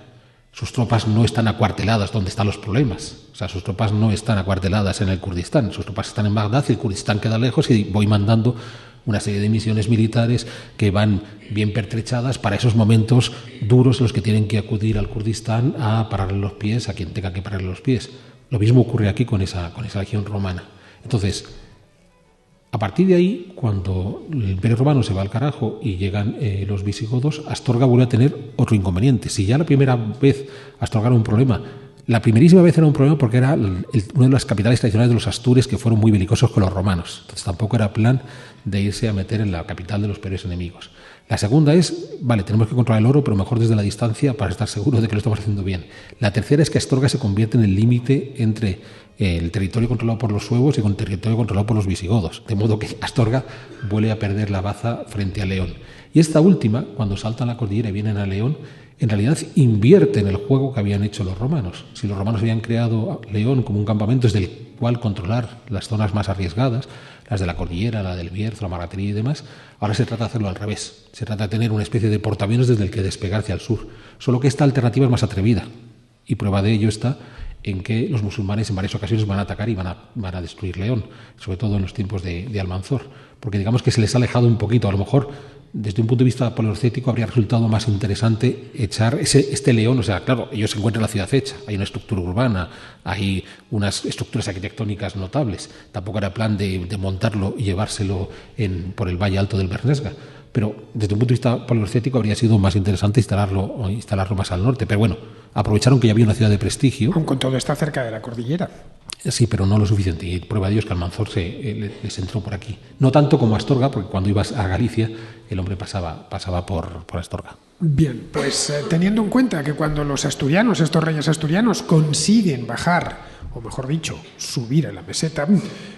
Sus tropas no están acuarteladas donde están los problemas. O sea, sus tropas no están acuarteladas en el Kurdistán. Sus tropas están en Bagdad y el Kurdistán queda lejos y voy mandando una serie de misiones militares que van bien pertrechadas para esos momentos duros en los que tienen que acudir al Kurdistán a pararle los pies a quien tenga que pararle los pies. Lo mismo ocurre aquí con esa legión romana. Entonces, a partir de ahí, cuando el Imperio Romano se va al carajo y llegan los visigodos, Astorga vuelve a tener otro inconveniente. Si ya la primera vez Astorga era un problema, la primerísima vez era un problema porque era una de las capitales tradicionales de los astures que fueron muy belicosos con los romanos. Entonces tampoco era plan de irse a meter en la capital de los peores enemigos. La segunda es, vale, tenemos que controlar el oro, pero mejor desde la distancia para estar seguros de que lo estamos haciendo bien. La tercera es que Astorga se convierte en el límite entre el territorio controlado por los suevos y con el territorio controlado por los visigodos. De modo que Astorga vuelve a perder la baza frente a León. Y esta última, cuando saltan la cordillera y vienen a León, en realidad invierten el juego que habían hecho los romanos. Si los romanos habían creado León como un campamento desde el cual controlar las zonas más arriesgadas, las de la cordillera, la del Bierzo, la Margatería y demás, ahora se trata de hacerlo al revés. Se trata de tener una especie de portaaviones desde el que despegar hacia el sur. Solo que esta alternativa es más atrevida. Y prueba de ello está en que los musulmanes en varias ocasiones van a atacar y van a destruir León, sobre todo en los tiempos de Almanzor. Porque digamos que se les ha alejado un poquito. A lo mejor, desde un punto de vista paleolítico, habría resultado más interesante echar este León. O sea, claro, ellos se encuentran en la ciudad hecha, hay una estructura urbana, hay unas estructuras arquitectónicas notables. Tampoco era plan de montarlo y llevárselo por el valle alto del Bernesga. Pero desde un punto de vista paleolítico habría sido más interesante instalarlo más al norte. Pero bueno, aprovecharon que ya había una ciudad de prestigio. Aun con todo está cerca de la cordillera. Sí, pero no lo suficiente. Y prueba de ello es que Almanzor les entró por aquí. No tanto como Astorga, porque cuando ibas a Galicia el hombre pasaba por Astorga. Bien, pues teniendo en cuenta que cuando los asturianos, estos reyes asturianos, consiguen bajar o mejor dicho, subir a la meseta.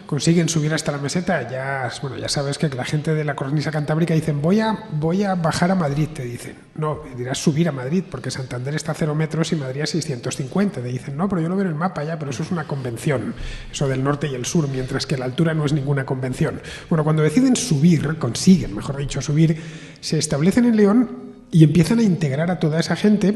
Consiguen subir hasta la meseta, ya sabes que la gente de la cornisa cantábrica dicen voy a bajar a Madrid, te dicen. No, dirás subir a Madrid, porque Santander está a 0 metros y Madrid a 650. Te dicen, no, pero yo lo veo en el mapa ya, pero eso es una convención, eso del norte y el sur, mientras que la altura no es ninguna convención. Bueno, cuando deciden subir, consiguen, mejor dicho, subir, se establecen en León y empiezan a integrar a toda esa gente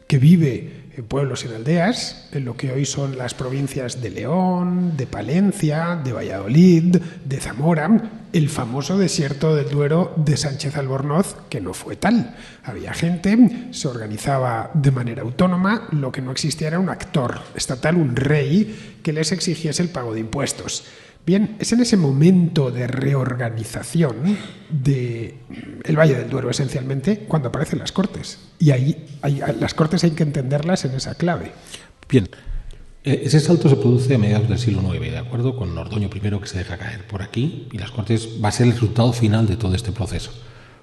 que vive en pueblos y en aldeas, en lo que hoy son las provincias de León, de Palencia, de Valladolid, de Zamora, el famoso desierto del Duero de Sánchez Albornoz, que no fue tal. Había gente, se organizaba de manera autónoma, lo que no existía era un actor estatal, un rey, que les exigiese el pago de impuestos. Bien, es en ese momento de reorganización del Valle del Duero, esencialmente, cuando aparecen las Cortes. Y ahí las Cortes hay que entenderlas en esa clave. Bien, ese salto se produce a mediados del siglo IX, ¿de acuerdo? Con Ordoño I, que se deja caer por aquí, y las Cortes va a ser el resultado final de todo este proceso.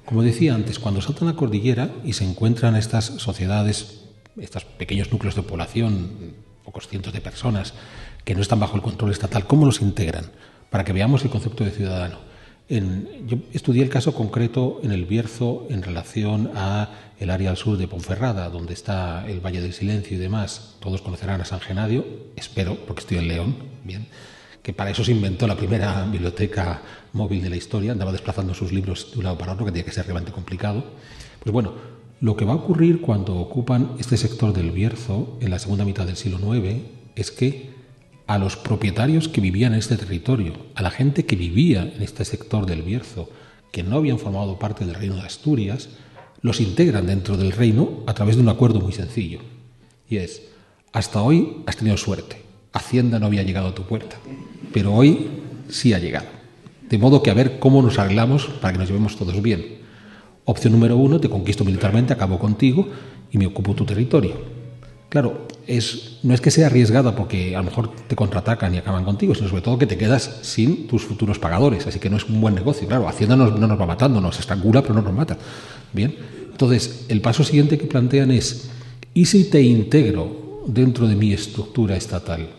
Como decía antes, cuando saltan la cordillera y se encuentran estas sociedades, estos pequeños núcleos de población, pocos cientos de personas, que no están bajo el control estatal, ¿cómo los integran? Para que veamos el concepto de ciudadano. Yo estudié el caso concreto en el Bierzo en relación a el área al sur de Ponferrada, donde está el Valle del Silencio y demás. Todos conocerán a San Genadio, espero, porque estoy en León, bien, que para eso se inventó la primera biblioteca móvil de la historia, andaba desplazando sus libros de un lado para otro, que tenía que ser realmente complicado. Pues bueno, lo que va a ocurrir cuando ocupan este sector del Bierzo en la segunda mitad del siglo IX es que a los propietarios que vivían en este territorio, a la gente que vivía en este sector del Bierzo, que no habían formado parte del reino de Asturias, los integran dentro del reino a través de un acuerdo muy sencillo. Y es, hasta hoy has tenido suerte, Hacienda no había llegado a tu puerta, pero hoy sí ha llegado. De modo que a ver cómo nos arreglamos para que nos llevemos todos bien. Opción número 1, te conquisto militarmente, acabo contigo y me ocupo tu territorio. Claro, no es que sea arriesgada porque a lo mejor te contraatacan y acaban contigo, sino sobre todo que te quedas sin tus futuros pagadores, así que no es un buen negocio. Claro, Hacienda no nos va matando, nos estrangula, pero no nos mata. Bien, entonces el paso siguiente que plantean es, ¿y si te integro dentro de mi estructura estatal?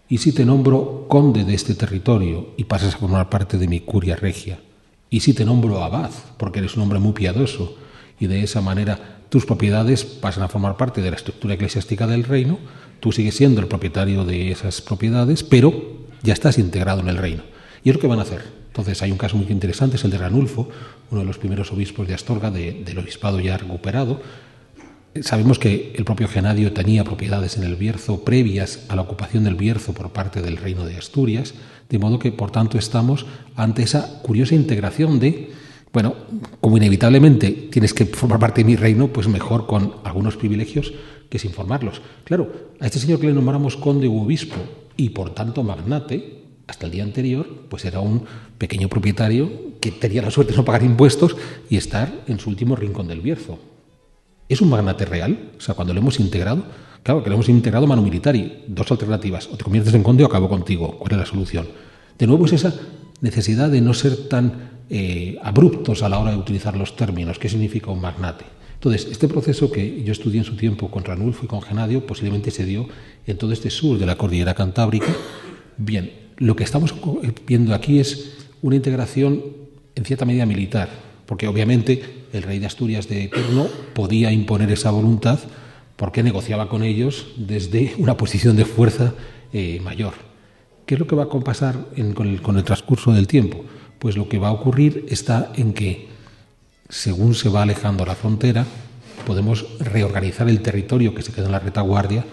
¿Y si te nombro conde de este territorio y pasas a formar parte de mi curia regia? ¿Y si te nombro abad, porque eres un hombre muy piadoso y de esa manera tus propiedades pasan a formar parte de la estructura eclesiástica del reino, tú sigues siendo el propietario de esas propiedades, pero ya estás integrado en el reino? Y es lo que van a hacer. Entonces hay un caso muy interesante, es el de Ranulfo, uno de los primeros obispos de Astorga, del obispado ya recuperado. Sabemos que el propio Genadio tenía propiedades en el Bierzo previas a la ocupación del Bierzo por parte del reino de Asturias, de modo que, por tanto, estamos ante esa curiosa integración de, bueno, como inevitablemente tienes que formar parte de mi reino, pues mejor con algunos privilegios que sin formarlos. Claro, a este señor que le nombramos conde u obispo y por tanto magnate, hasta el día anterior, pues era un pequeño propietario que tenía la suerte de no pagar impuestos y estar en su último rincón del Bierzo. ¿Es un magnate real? O sea, cuando lo hemos integrado, claro que lo hemos integrado manu militari, dos alternativas, o te conviertes en conde o acabo contigo. ¿Cuál es la solución? De nuevo es esa necesidad de no ser tan abruptos a la hora de utilizar los términos. ¿Qué significa un magnate? Entonces, este proceso que yo estudié en su tiempo con Ranulfo y con Genadio posiblemente se dio en todo este sur de la cordillera cantábrica. Bien, lo que estamos viendo aquí es una integración en cierta medida militar, porque obviamente el rey de Asturias de turno podía imponer esa voluntad porque negociaba con ellos desde una posición de fuerza mayor. ¿Qué es lo que va a pasar con el transcurso del tiempo? Pues lo que va a ocurrir está en que, según se va alejando la frontera, podemos reorganizar el territorio que se queda en la retaguardia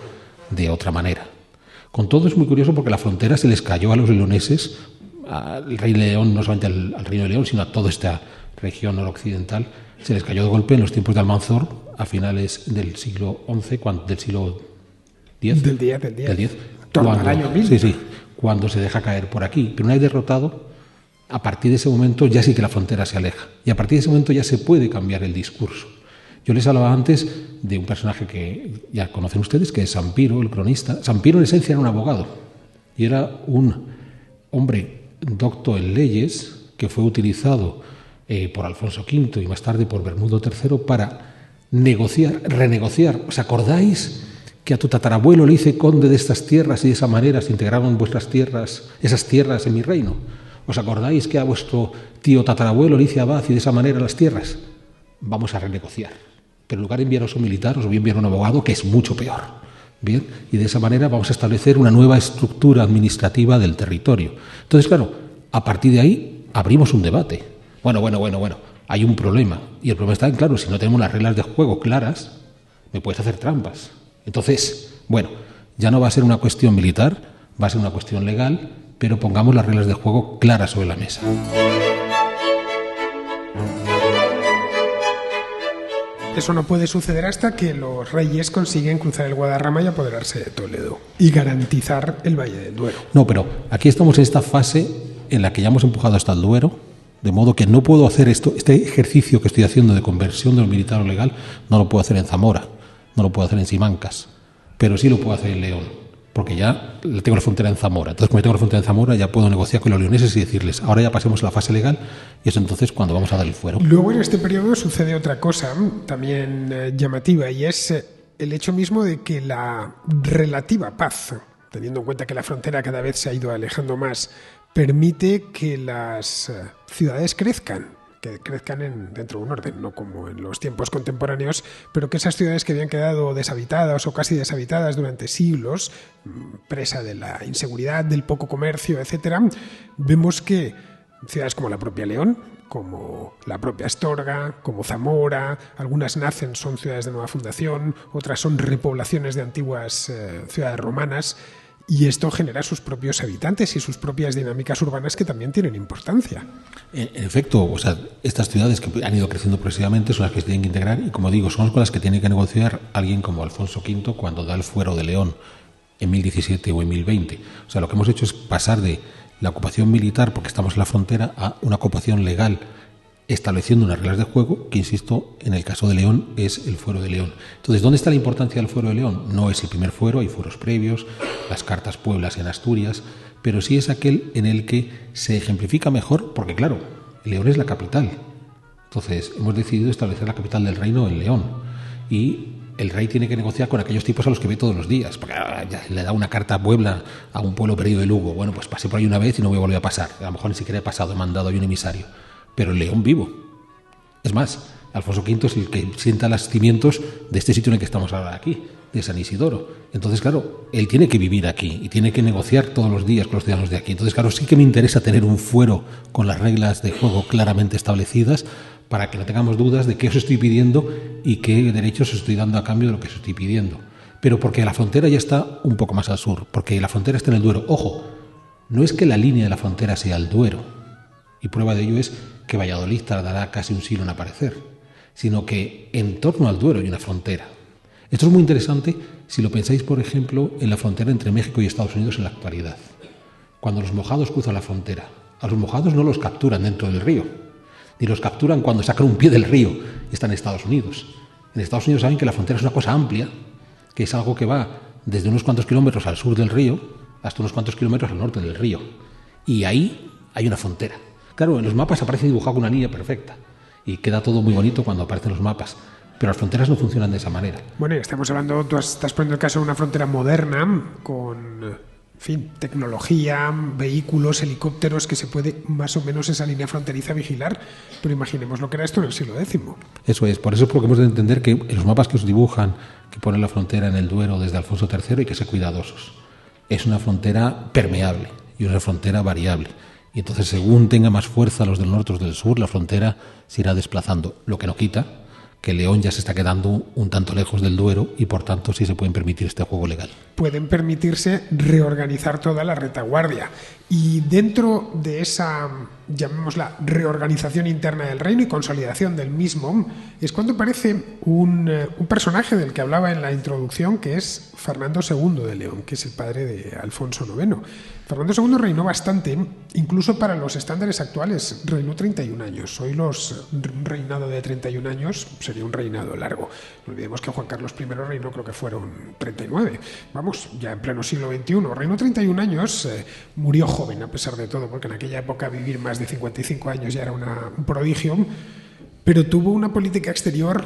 de otra manera. Con todo es muy curioso porque la frontera se les cayó a los leoneses, al rey León, no solamente al reino de León, sino a toda esta región noroccidental, se les cayó de golpe en los tiempos de Almanzor, a finales del siglo XI, del siglo X. Del 10. Cuando, al año 1000. sí, cuando se deja caer por aquí. Pero una vez derrotado, a partir de ese momento ya sí que la frontera se aleja. Y a partir de ese momento ya se puede cambiar el discurso. Yo les hablaba antes de un personaje que ya conocen ustedes, que es Sampiro, el cronista. Sampiro en esencia era un abogado y era un hombre docto en leyes que fue utilizado por Alfonso V y más tarde por Bermudo III para renegociar. ¿Os acordáis que a tu tatarabuelo le hice conde de estas tierras y de esa manera se integraron vuestras tierras, esas tierras en mi reino. ¿Os acordáis que a vuestro tío tatarabuelo le hice abad y de esa manera las tierras? Vamos a renegociar. Pero en lugar de enviaros un militar, os voy a enviar un abogado que es mucho peor. Bien, y de esa manera vamos a establecer una nueva estructura administrativa del territorio. Entonces, claro, a partir de ahí abrimos un debate. Bueno, hay un problema. Y el problema está en, claro, si no tenemos las reglas de juego claras, me puedes hacer trampas. Entonces, bueno, ya no va a ser una cuestión militar, va a ser una cuestión legal, pero pongamos las reglas de juego claras sobre la mesa. Eso no puede suceder hasta que los reyes consiguen cruzar el Guadarrama y apoderarse de Toledo y garantizar el Valle del Duero. No, pero aquí estamos en esta fase en la que ya hemos empujado hasta el Duero, de modo que no puedo hacer este ejercicio que estoy haciendo de conversión de lo militar a lo legal, no lo puedo hacer en Zamora, no lo puedo hacer en Simancas, pero sí lo puedo hacer en León, porque ya tengo la frontera en Zamora. Entonces, como tengo la frontera en Zamora, ya puedo negociar con los leoneses y decirles, ahora ya pasemos a la fase legal, y es entonces cuando vamos a dar el fuero. Luego, en este periodo sucede otra cosa también llamativa, y es el hecho mismo de que la relativa paz, teniendo en cuenta que la frontera cada vez se ha ido alejando más, permite que las ciudades crezcan dentro de un orden, no como en los tiempos contemporáneos, pero que esas ciudades que habían quedado deshabitadas o casi deshabitadas durante siglos, presa de la inseguridad, del poco comercio, etcétera, vemos que ciudades como la propia León, como la propia Astorga, como Zamora, algunas nacen, son ciudades de nueva fundación, otras son repoblaciones de antiguas ciudades romanas, y esto genera sus propios habitantes y sus propias dinámicas urbanas que también tienen importancia. En efecto, o sea, estas ciudades que han ido creciendo progresivamente son las que se tienen que integrar y, como digo, son con las que tiene que negociar alguien como Alfonso V cuando da el fuero de León en 1017 o en 1020. O sea, lo que hemos hecho es pasar de la ocupación militar, porque estamos en la frontera, a una ocupación legal, estableciendo unas reglas de juego que, insisto, en el caso de León es el fuero de León. Entonces, ¿dónde está la importancia del fuero de León? No es el primer fuero, hay fueros previos, las cartas Pueblas en Asturias, pero sí es aquel en el que se ejemplifica mejor, porque claro, León es la capital. Entonces, hemos decidido establecer la capital del reino en León, y el rey tiene que negociar con aquellos tipos a los que ve todos los días, porque ya le da una carta a Puebla, a un pueblo perdido de Lugo. Bueno, pues pasé por ahí una vez y no voy a volver a pasar. A lo mejor ni siquiera he pasado, he mandado ahí un emisario. Pero el León vivo. Es más, Alfonso V es el que sienta los cimientos de este sitio en el que estamos ahora aquí, de San Isidoro. Entonces, claro, él tiene que vivir aquí y tiene que negociar todos los días con los ciudadanos de aquí. Entonces, claro, sí que me interesa tener un fuero con las reglas de juego claramente establecidas para que no tengamos dudas de qué os estoy pidiendo y qué derechos os estoy dando a cambio de lo que os estoy pidiendo. Pero porque la frontera ya está un poco más al sur, porque la frontera está en el Duero. Ojo, no es que la línea de la frontera sea el Duero, y prueba de ello es que Valladolid tardará casi un siglo en aparecer, sino que en torno al Duero hay una frontera. Esto es muy interesante si lo pensáis, por ejemplo, en la frontera entre México y Estados Unidos en la actualidad. Cuando los mojados cruzan la frontera, a los mojados no los capturan dentro del río, ni los capturan cuando sacan un pie del río y están en Estados Unidos. En Estados Unidos saben que la frontera es una cosa amplia, que es algo que va desde unos cuantos kilómetros al sur del río hasta unos cuantos kilómetros al norte del río. Y ahí hay una frontera. Claro, en los mapas aparece dibujado con una línea perfecta y queda todo muy bonito cuando aparecen los mapas, pero las fronteras no funcionan de esa manera. Bueno, estamos hablando, tú estás poniendo el caso de una frontera moderna con, en fin, tecnología, vehículos, helicópteros, que se puede más o menos esa línea fronteriza vigilar, pero imaginemos lo que era esto en el siglo X. Eso es, por eso es porque hemos de entender que en los mapas que os dibujan, que ponen la frontera en el Duero desde Alfonso III, hay que ser cuidadosos. Es una frontera permeable y una frontera variable. Y entonces, según tenga más fuerza los del norte o los del sur, la frontera se irá desplazando. Lo que no quita que León ya se está quedando un tanto lejos del Duero y, por tanto, sí se pueden permitir este juego legal. Pueden permitirse reorganizar toda la retaguardia. Y dentro de esa, llamémosla, reorganización interna del reino y consolidación del mismo, es cuando aparece un personaje del que hablaba en la introducción, que es Fernando II de León, que es el padre de Alfonso IX. Fernando II reinó bastante, incluso para los estándares actuales, reinó 31 años. Hoy un reinado de 31 años sería un reinado largo. No olvidemos que Juan Carlos I reinó, creo que fueron 39. Vamos, ya en pleno siglo XXI. Reinó 31 años, murió joven a pesar de todo, porque en aquella época vivir más de 55 años ya era un prodigio, pero tuvo una política exterior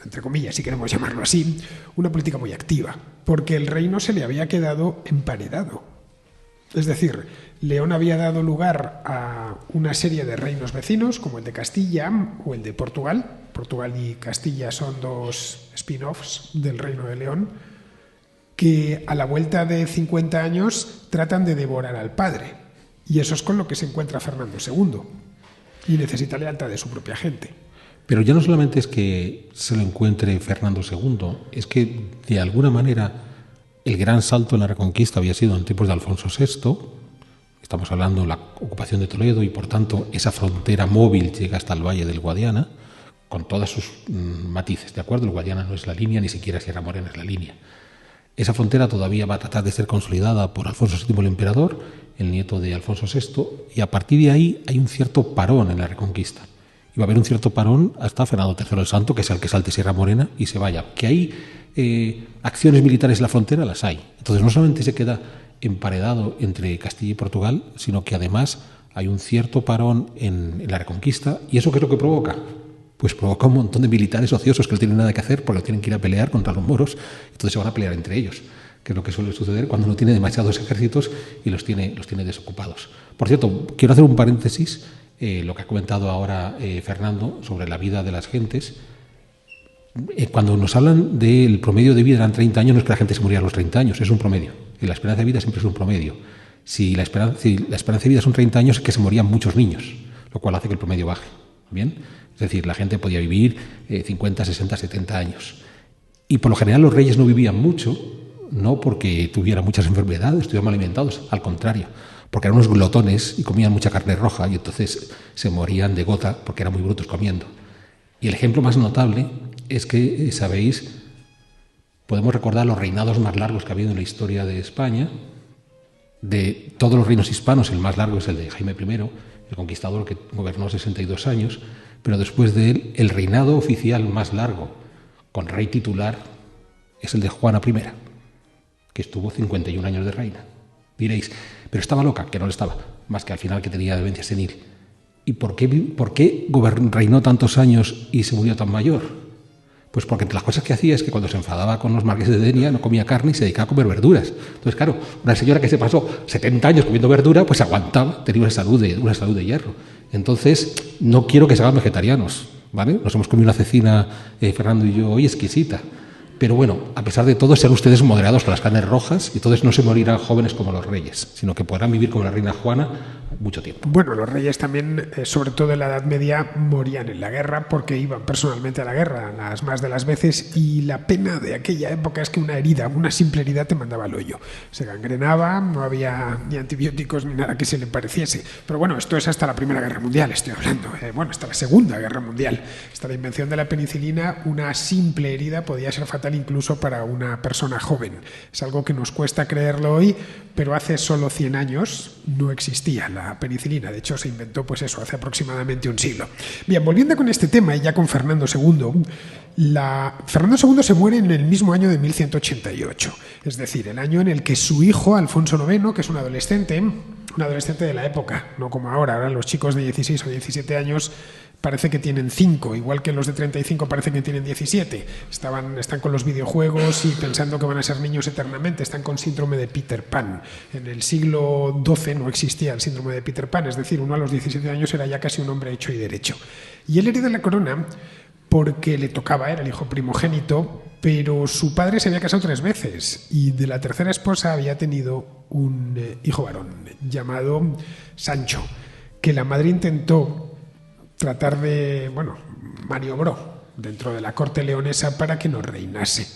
entre comillas, si queremos llamarlo así, una política muy activa, porque el reino se le había quedado emparedado. Es decir, León había dado lugar a una serie de reinos vecinos, como el de Castilla o el de Portugal. Portugal y Castilla son dos spin-offs del reino de León, que a la vuelta de 50 años tratan de devorar al padre. Y eso es con lo que se encuentra Fernando II. Y necesita lealtad de su propia gente. Pero ya no solamente es que se lo encuentre Fernando II, es que de alguna manera el gran salto en la Reconquista había sido en tiempos de Alfonso VI. Estamos hablando de la ocupación de Toledo y por tanto esa frontera móvil llega hasta el Valle del Guadiana, con todos sus matices, ¿de acuerdo? El Guadiana no es la línea, ni siquiera Sierra Morena es la línea. Esa frontera todavía va a tratar de ser consolidada por Alfonso VII el Emperador, el nieto de Alfonso VI, y a partir de ahí hay un cierto parón en la Reconquista. Y va a haber un cierto parón hasta Fernando III el Santo, que es el que salte Sierra Morena y se vaya. Que hay acciones militares en la frontera, las hay. Entonces no solamente se queda emparedado entre Castilla y Portugal, sino que además hay un cierto parón en la Reconquista. ¿Y eso qué es lo que provoca? Pues provoca un montón de militares ociosos que no tienen nada que hacer porque tienen que ir a pelear contra los moros, entonces se van a pelear entre ellos, que es lo que suele suceder cuando uno tiene demasiados ejércitos y los tiene desocupados. Por cierto, quiero hacer un paréntesis, lo que ha comentado ahora Fernando sobre la vida de las gentes. Cuando nos hablan del promedio de vida eran 30 años, no es que la gente se muriera a los 30 años, es un promedio, y la esperanza de vida siempre es un promedio. Si la esperanza de vida son 30 años, es que se morían muchos niños, lo cual hace que el promedio baje. ¿Bien? Es decir, la gente podía vivir 50, 60, 70 años. Y por lo general los reyes no vivían mucho, no porque tuvieran muchas enfermedades, estuvieran mal alimentados, al contrario, porque eran unos glotones y comían mucha carne roja y entonces se morían de gota porque eran muy brutos comiendo. Y el ejemplo más notable es que, sabéis, podemos recordar los reinados más largos que ha habido en la historia de España. De todos los reinos hispanos, el más largo es el de Jaime I, el conquistador, que gobernó 62 años, pero después de él, el reinado oficial más largo, con rey titular, es el de Juana I, que estuvo 51 años de reina. Diréis, pero estaba loca, que no lo estaba, más que al final que tenía demencia senil. ¿Y por qué reinó tantos años y se murió tan mayor? Pues porque entre las cosas que hacía es que cuando se enfadaba con los marqueses de Denia no comía carne y se dedicaba a comer verduras. Entonces, claro, una señora que se pasó 70 años comiendo verdura, pues aguantaba, tenía una salud de hierro. Entonces, no quiero que se hagan vegetarianos, ¿vale? Nos hemos comido una cecina, Fernando y yo, hoy exquisita. Pero bueno, a pesar de todo, sean ustedes moderados con las carnes rojas y entonces no se morirán jóvenes como los reyes, sino que podrán vivir como la reina Juana mucho tiempo. Bueno, los reyes también, sobre todo en la Edad Media, morían en la guerra porque iban personalmente a la guerra las más de las veces, y la pena de aquella época es que una simple herida te mandaba al hoyo. Se gangrenaba, no había ni antibióticos ni nada que se le pareciese. Pero bueno, esto es hasta la Primera Guerra Mundial, estoy hablando. Hasta la Segunda Guerra Mundial. Hasta la invención de la penicilina, una simple herida podía ser fatal incluso para una persona joven. Es algo que nos cuesta creerlo hoy, pero hace solo 100 años no existía la penicilina. De hecho, se inventó pues eso, hace aproximadamente un siglo. Bien, volviendo con este tema y ya con Fernando II, Fernando II se muere en el mismo año de 1188, es decir, el año en el que su hijo, Alfonso IX, que es un adolescente de la época, no como ahora los chicos de 16 o 17 años parece que tienen 5, igual que los de 35 parece que tienen 17. Están con los videojuegos y pensando que van a ser niños eternamente, están con síndrome de Peter Pan. En el siglo XII no existía el síndrome de Peter Pan, es decir, uno a los 17 años era ya casi un hombre hecho y derecho. Y él hereda la corona porque le tocaba, era el hijo primogénito, pero su padre se había casado 3 veces y de la tercera esposa había tenido un hijo varón llamado Sancho, que la madre intentó maniobró dentro de la corte leonesa para que no reinase,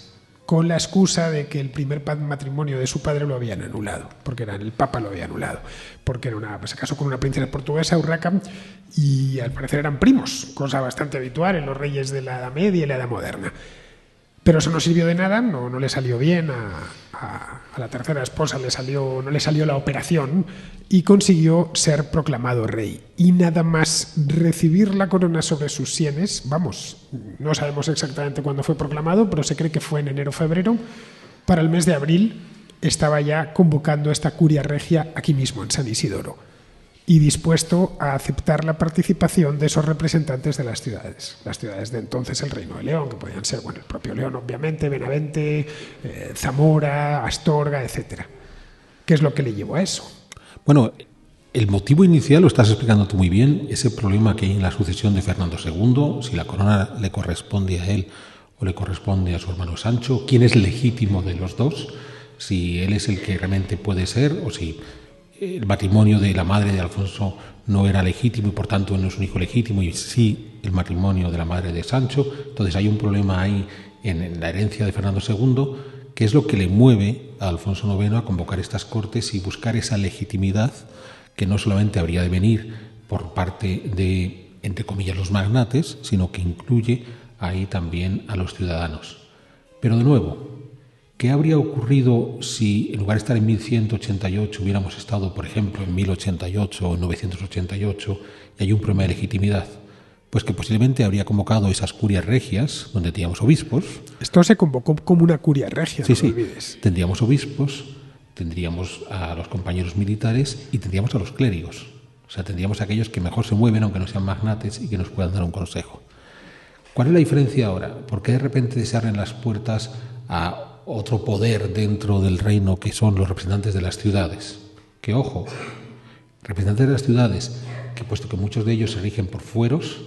con la excusa de que el primer matrimonio de su padre lo habían anulado, porque el papa lo había anulado, porque se casó con una princesa portuguesa, Urraca, y al parecer eran primos, cosa bastante habitual en los reyes de la Edad Media y la Edad Moderna. Pero eso no sirvió de nada, no le salió bien a la tercera esposa, no le salió la operación y consiguió ser proclamado rey. Y nada más recibir la corona sobre sus sienes, no sabemos exactamente cuándo fue proclamado, pero se cree que fue en enero o febrero, para el mes de abril estaba ya convocando esta curia regia aquí mismo, en San Isidoro. y dispuesto a aceptar la participación de esos representantes de las ciudades de entonces el Reino de León, que podían ser, bueno, el propio León, obviamente, Benavente, Zamora, Astorga, etcétera. ¿Qué es lo que le llevó a eso? Bueno, el motivo inicial lo estás explicando tú muy bien, ese problema que hay en la sucesión de Fernando II, si la corona le corresponde a él o le corresponde a su hermano Sancho, quién es legítimo de los dos, si él es el que realmente puede ser o si el matrimonio de la madre de Alfonso no era legítimo y por tanto no es un hijo legítimo, y sí el matrimonio de la madre de Sancho. Entonces hay un problema ahí en la herencia de Fernando II, que es lo que le mueve a Alfonso IX a convocar estas cortes y buscar esa legitimidad que no solamente habría de venir por parte de, entre comillas, los magnates, sino que incluye ahí también a los ciudadanos. Pero de nuevo, ¿qué habría ocurrido si en lugar de estar en 1188 hubiéramos estado, por ejemplo, en 1088 o en 988 y hay un problema de legitimidad? Pues que posiblemente habría convocado esas curias regias, donde teníamos obispos. Esto se convocó como una curia regia, Sí, no lo olvides. Tendríamos obispos, tendríamos a los compañeros militares y tendríamos a los clérigos. O sea, tendríamos a aquellos que mejor se mueven, aunque no sean magnates, y que nos puedan dar un consejo. ¿Cuál es la diferencia ahora? ¿Por qué de repente se abren las puertas a otro poder dentro del reino, que son los representantes de las ciudades? Que, ojo, representantes de las ciudades, que puesto que muchos de ellos se rigen por fueros,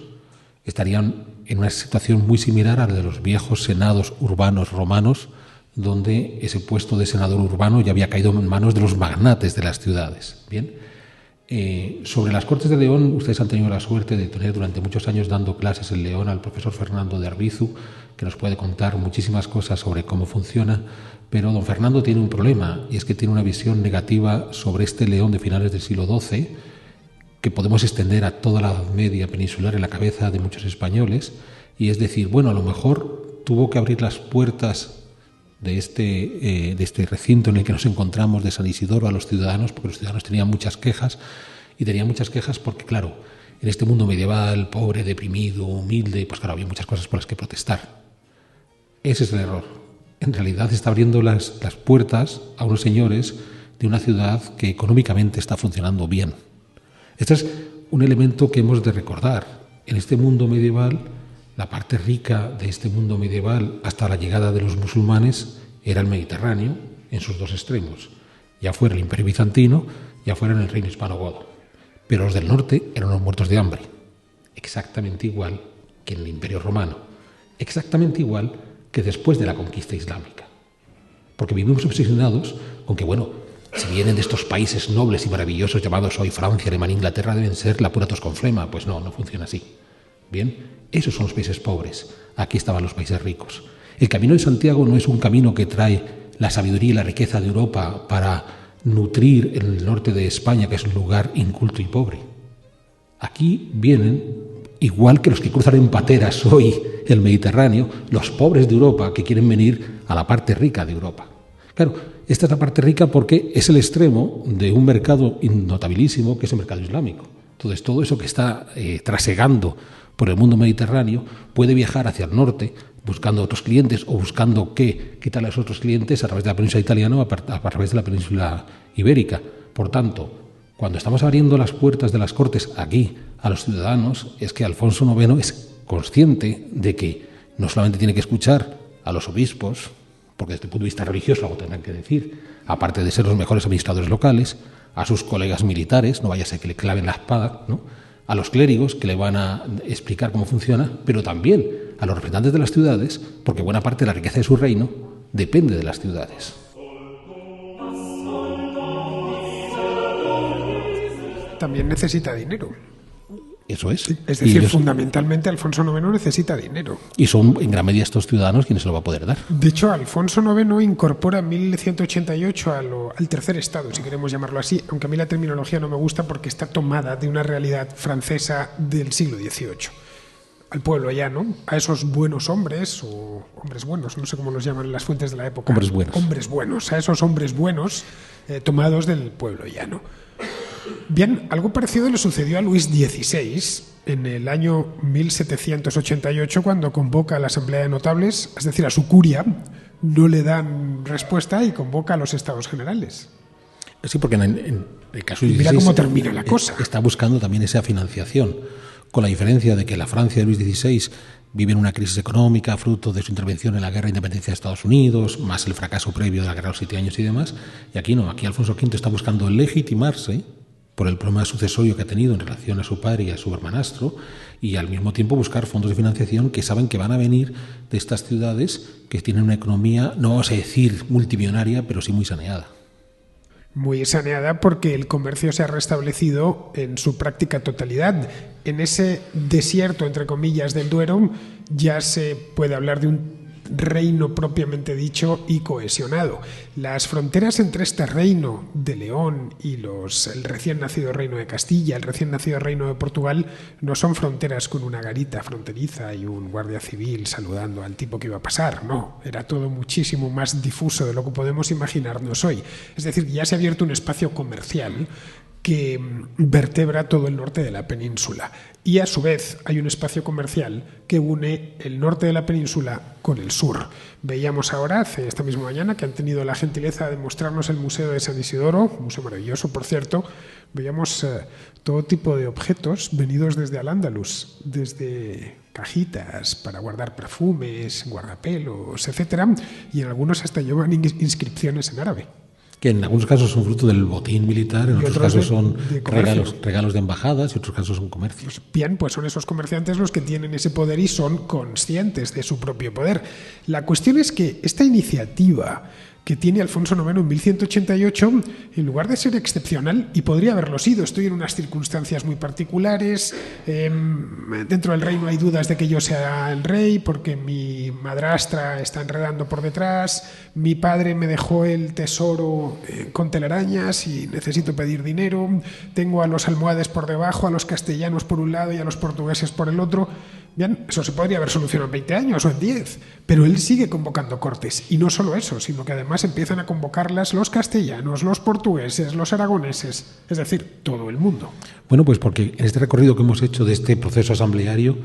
estarían en una situación muy similar a la de los viejos senados urbanos romanos, donde ese puesto de senador urbano ya había caído en manos de los magnates de las ciudades. Bien, sobre las Cortes de León, ustedes han tenido la suerte de tener durante muchos años dando clases en León al profesor Fernando de Arbizu, que nos puede contar muchísimas cosas sobre cómo funciona, pero don Fernando tiene un problema, y es que tiene una visión negativa sobre este León de finales del siglo XII, que podemos extender a toda la Edad Media peninsular en la cabeza de muchos españoles, y es decir, bueno, a lo mejor tuvo que abrir las puertas de este recinto en el que nos encontramos de San Isidoro a los ciudadanos, porque los ciudadanos tenían muchas quejas, y tenían muchas quejas porque, claro, en este mundo medieval, pobre, deprimido, humilde, pues claro, había muchas cosas por las que protestar. Ese es el error. En realidad está abriendo las puertas a unos señores de una ciudad que económicamente está funcionando bien. Este es un elemento que hemos de recordar. En este mundo medieval, la parte rica de este mundo medieval hasta la llegada de los musulmanes era el Mediterráneo en sus dos extremos, ya fuera el Imperio Bizantino, ya fuera en el Reino Hispano-Godo. Pero los del norte eran los muertos de hambre, exactamente igual que en el Imperio Romano, exactamente igual que después de la conquista islámica. Porque vivimos obsesionados con que, bueno, si vienen de estos países nobles y maravillosos llamados hoy Francia, Alemania, Inglaterra, deben ser la pura tosconflema. Pues no, no funciona así. Bien, esos son los países pobres. Aquí estaban los países ricos. El Camino de Santiago no es un camino que trae la sabiduría y la riqueza de Europa para nutrir el norte de España, que es un lugar inculto y pobre. Aquí vienen, igual que los que cruzan en pateras hoy el Mediterráneo, los pobres de Europa que quieren venir a la parte rica de Europa. Claro, esta es la parte rica porque es el extremo de un mercado notabilísimo, que es el mercado islámico. Entonces, todo eso que está trasegando por el mundo mediterráneo puede viajar hacia el norte buscando otros clientes o buscando qué quitar a los otros clientes a través de la península italiana o a través de la península ibérica. Por tanto, cuando estamos abriendo las puertas de las Cortes aquí a los ciudadanos, es que Alfonso IX es consciente de que no solamente tiene que escuchar a los obispos, porque desde el punto de vista religioso algo tendrán que decir, aparte de ser los mejores administradores locales, a sus colegas militares, no vaya a ser que le claven la espada, ¿no?, a los clérigos que le van a explicar cómo funciona, pero también a los representantes de las ciudades, porque buena parte de la riqueza de su reino depende de las ciudades. También necesita dinero. Eso es. Es decir, fundamentalmente Alfonso IX necesita dinero. Y son en gran medida estos ciudadanos quienes se lo va a poder dar. De hecho, Alfonso IX incorpora en 1188 al tercer estado, si queremos llamarlo así, aunque a mí la terminología no me gusta porque está tomada de una realidad francesa del siglo XVIII. Al pueblo llano, a esos buenos hombres, o hombres buenos, no sé cómo los llaman las fuentes de la época. Hombres buenos. Hombres buenos, a esos hombres buenos tomados del pueblo llano. Bien, algo parecido le sucedió a Luis XVI en el año 1788 cuando convoca a la Asamblea de Notables, es decir, a su curia, no le dan respuesta y convoca a los Estados Generales. Sí, porque en el caso de Mira XVI, cómo termina la cosa. Está buscando también esa financiación, con la diferencia de que la Francia de Luis XVI vive en una crisis económica fruto de su intervención en la guerra de independencia de Estados Unidos, más el fracaso previo de la guerra de los 7 años y demás. Y aquí no, aquí Alfonso V está buscando legitimarse por el problema sucesorio que ha tenido en relación a su padre y a su hermanastro, y al mismo tiempo buscar fondos de financiación que saben que van a venir de estas ciudades que tienen una economía, no vamos a decir multimillonaria, pero sí muy saneada. Muy saneada porque el comercio se ha restablecido en su práctica totalidad. En ese desierto, entre comillas, del Duero, ya se puede hablar de un reino propiamente dicho y cohesionado. Las fronteras entre este reino de León y el recién nacido reino de Castilla, el recién nacido reino de Portugal, no son fronteras con una garita fronteriza y un guardia civil saludando al tipo que iba a pasar, no, era todo muchísimo más difuso de lo que podemos imaginarnos hoy. Es decir, ya se ha abierto un espacio comercial que vertebra todo el norte de la península, y a su vez hay un espacio comercial que une el norte de la península con el sur. Veíamos ahora, esta misma mañana, que han tenido la gentileza de mostrarnos el Museo de San Isidoro, un museo maravilloso, por cierto. Veíamos todo tipo de objetos venidos desde Al-Ándalus, desde cajitas para guardar perfumes, guardapelos, etcétera, y en algunos hasta llevan inscripciones en árabe. Que en algunos casos son fruto del botín militar, en otros casos son regalos de embajadas, y en otros casos son comercios. Bien, pues son esos comerciantes los que tienen ese poder y son conscientes de su propio poder. La cuestión es que esta iniciativa que tiene Alfonso IX en 1188, en lugar de ser excepcional, y podría haberlo sido, estoy en unas circunstancias muy particulares, dentro del reino hay dudas de que yo sea el rey, porque mi madrastra está enredando por detrás, mi padre me dejó el tesoro con telarañas y necesito pedir dinero, tengo a los almohades por debajo, a los castellanos por un lado y a los portugueses por el otro. Bien, eso se podría haber solucionado en 20 años o en 10, pero él sigue convocando cortes. Y no solo eso, sino que además empiezan a convocarlas los castellanos, los portugueses, los aragoneses, es decir, todo el mundo. Bueno, pues porque en este recorrido que hemos hecho de este proceso asambleario,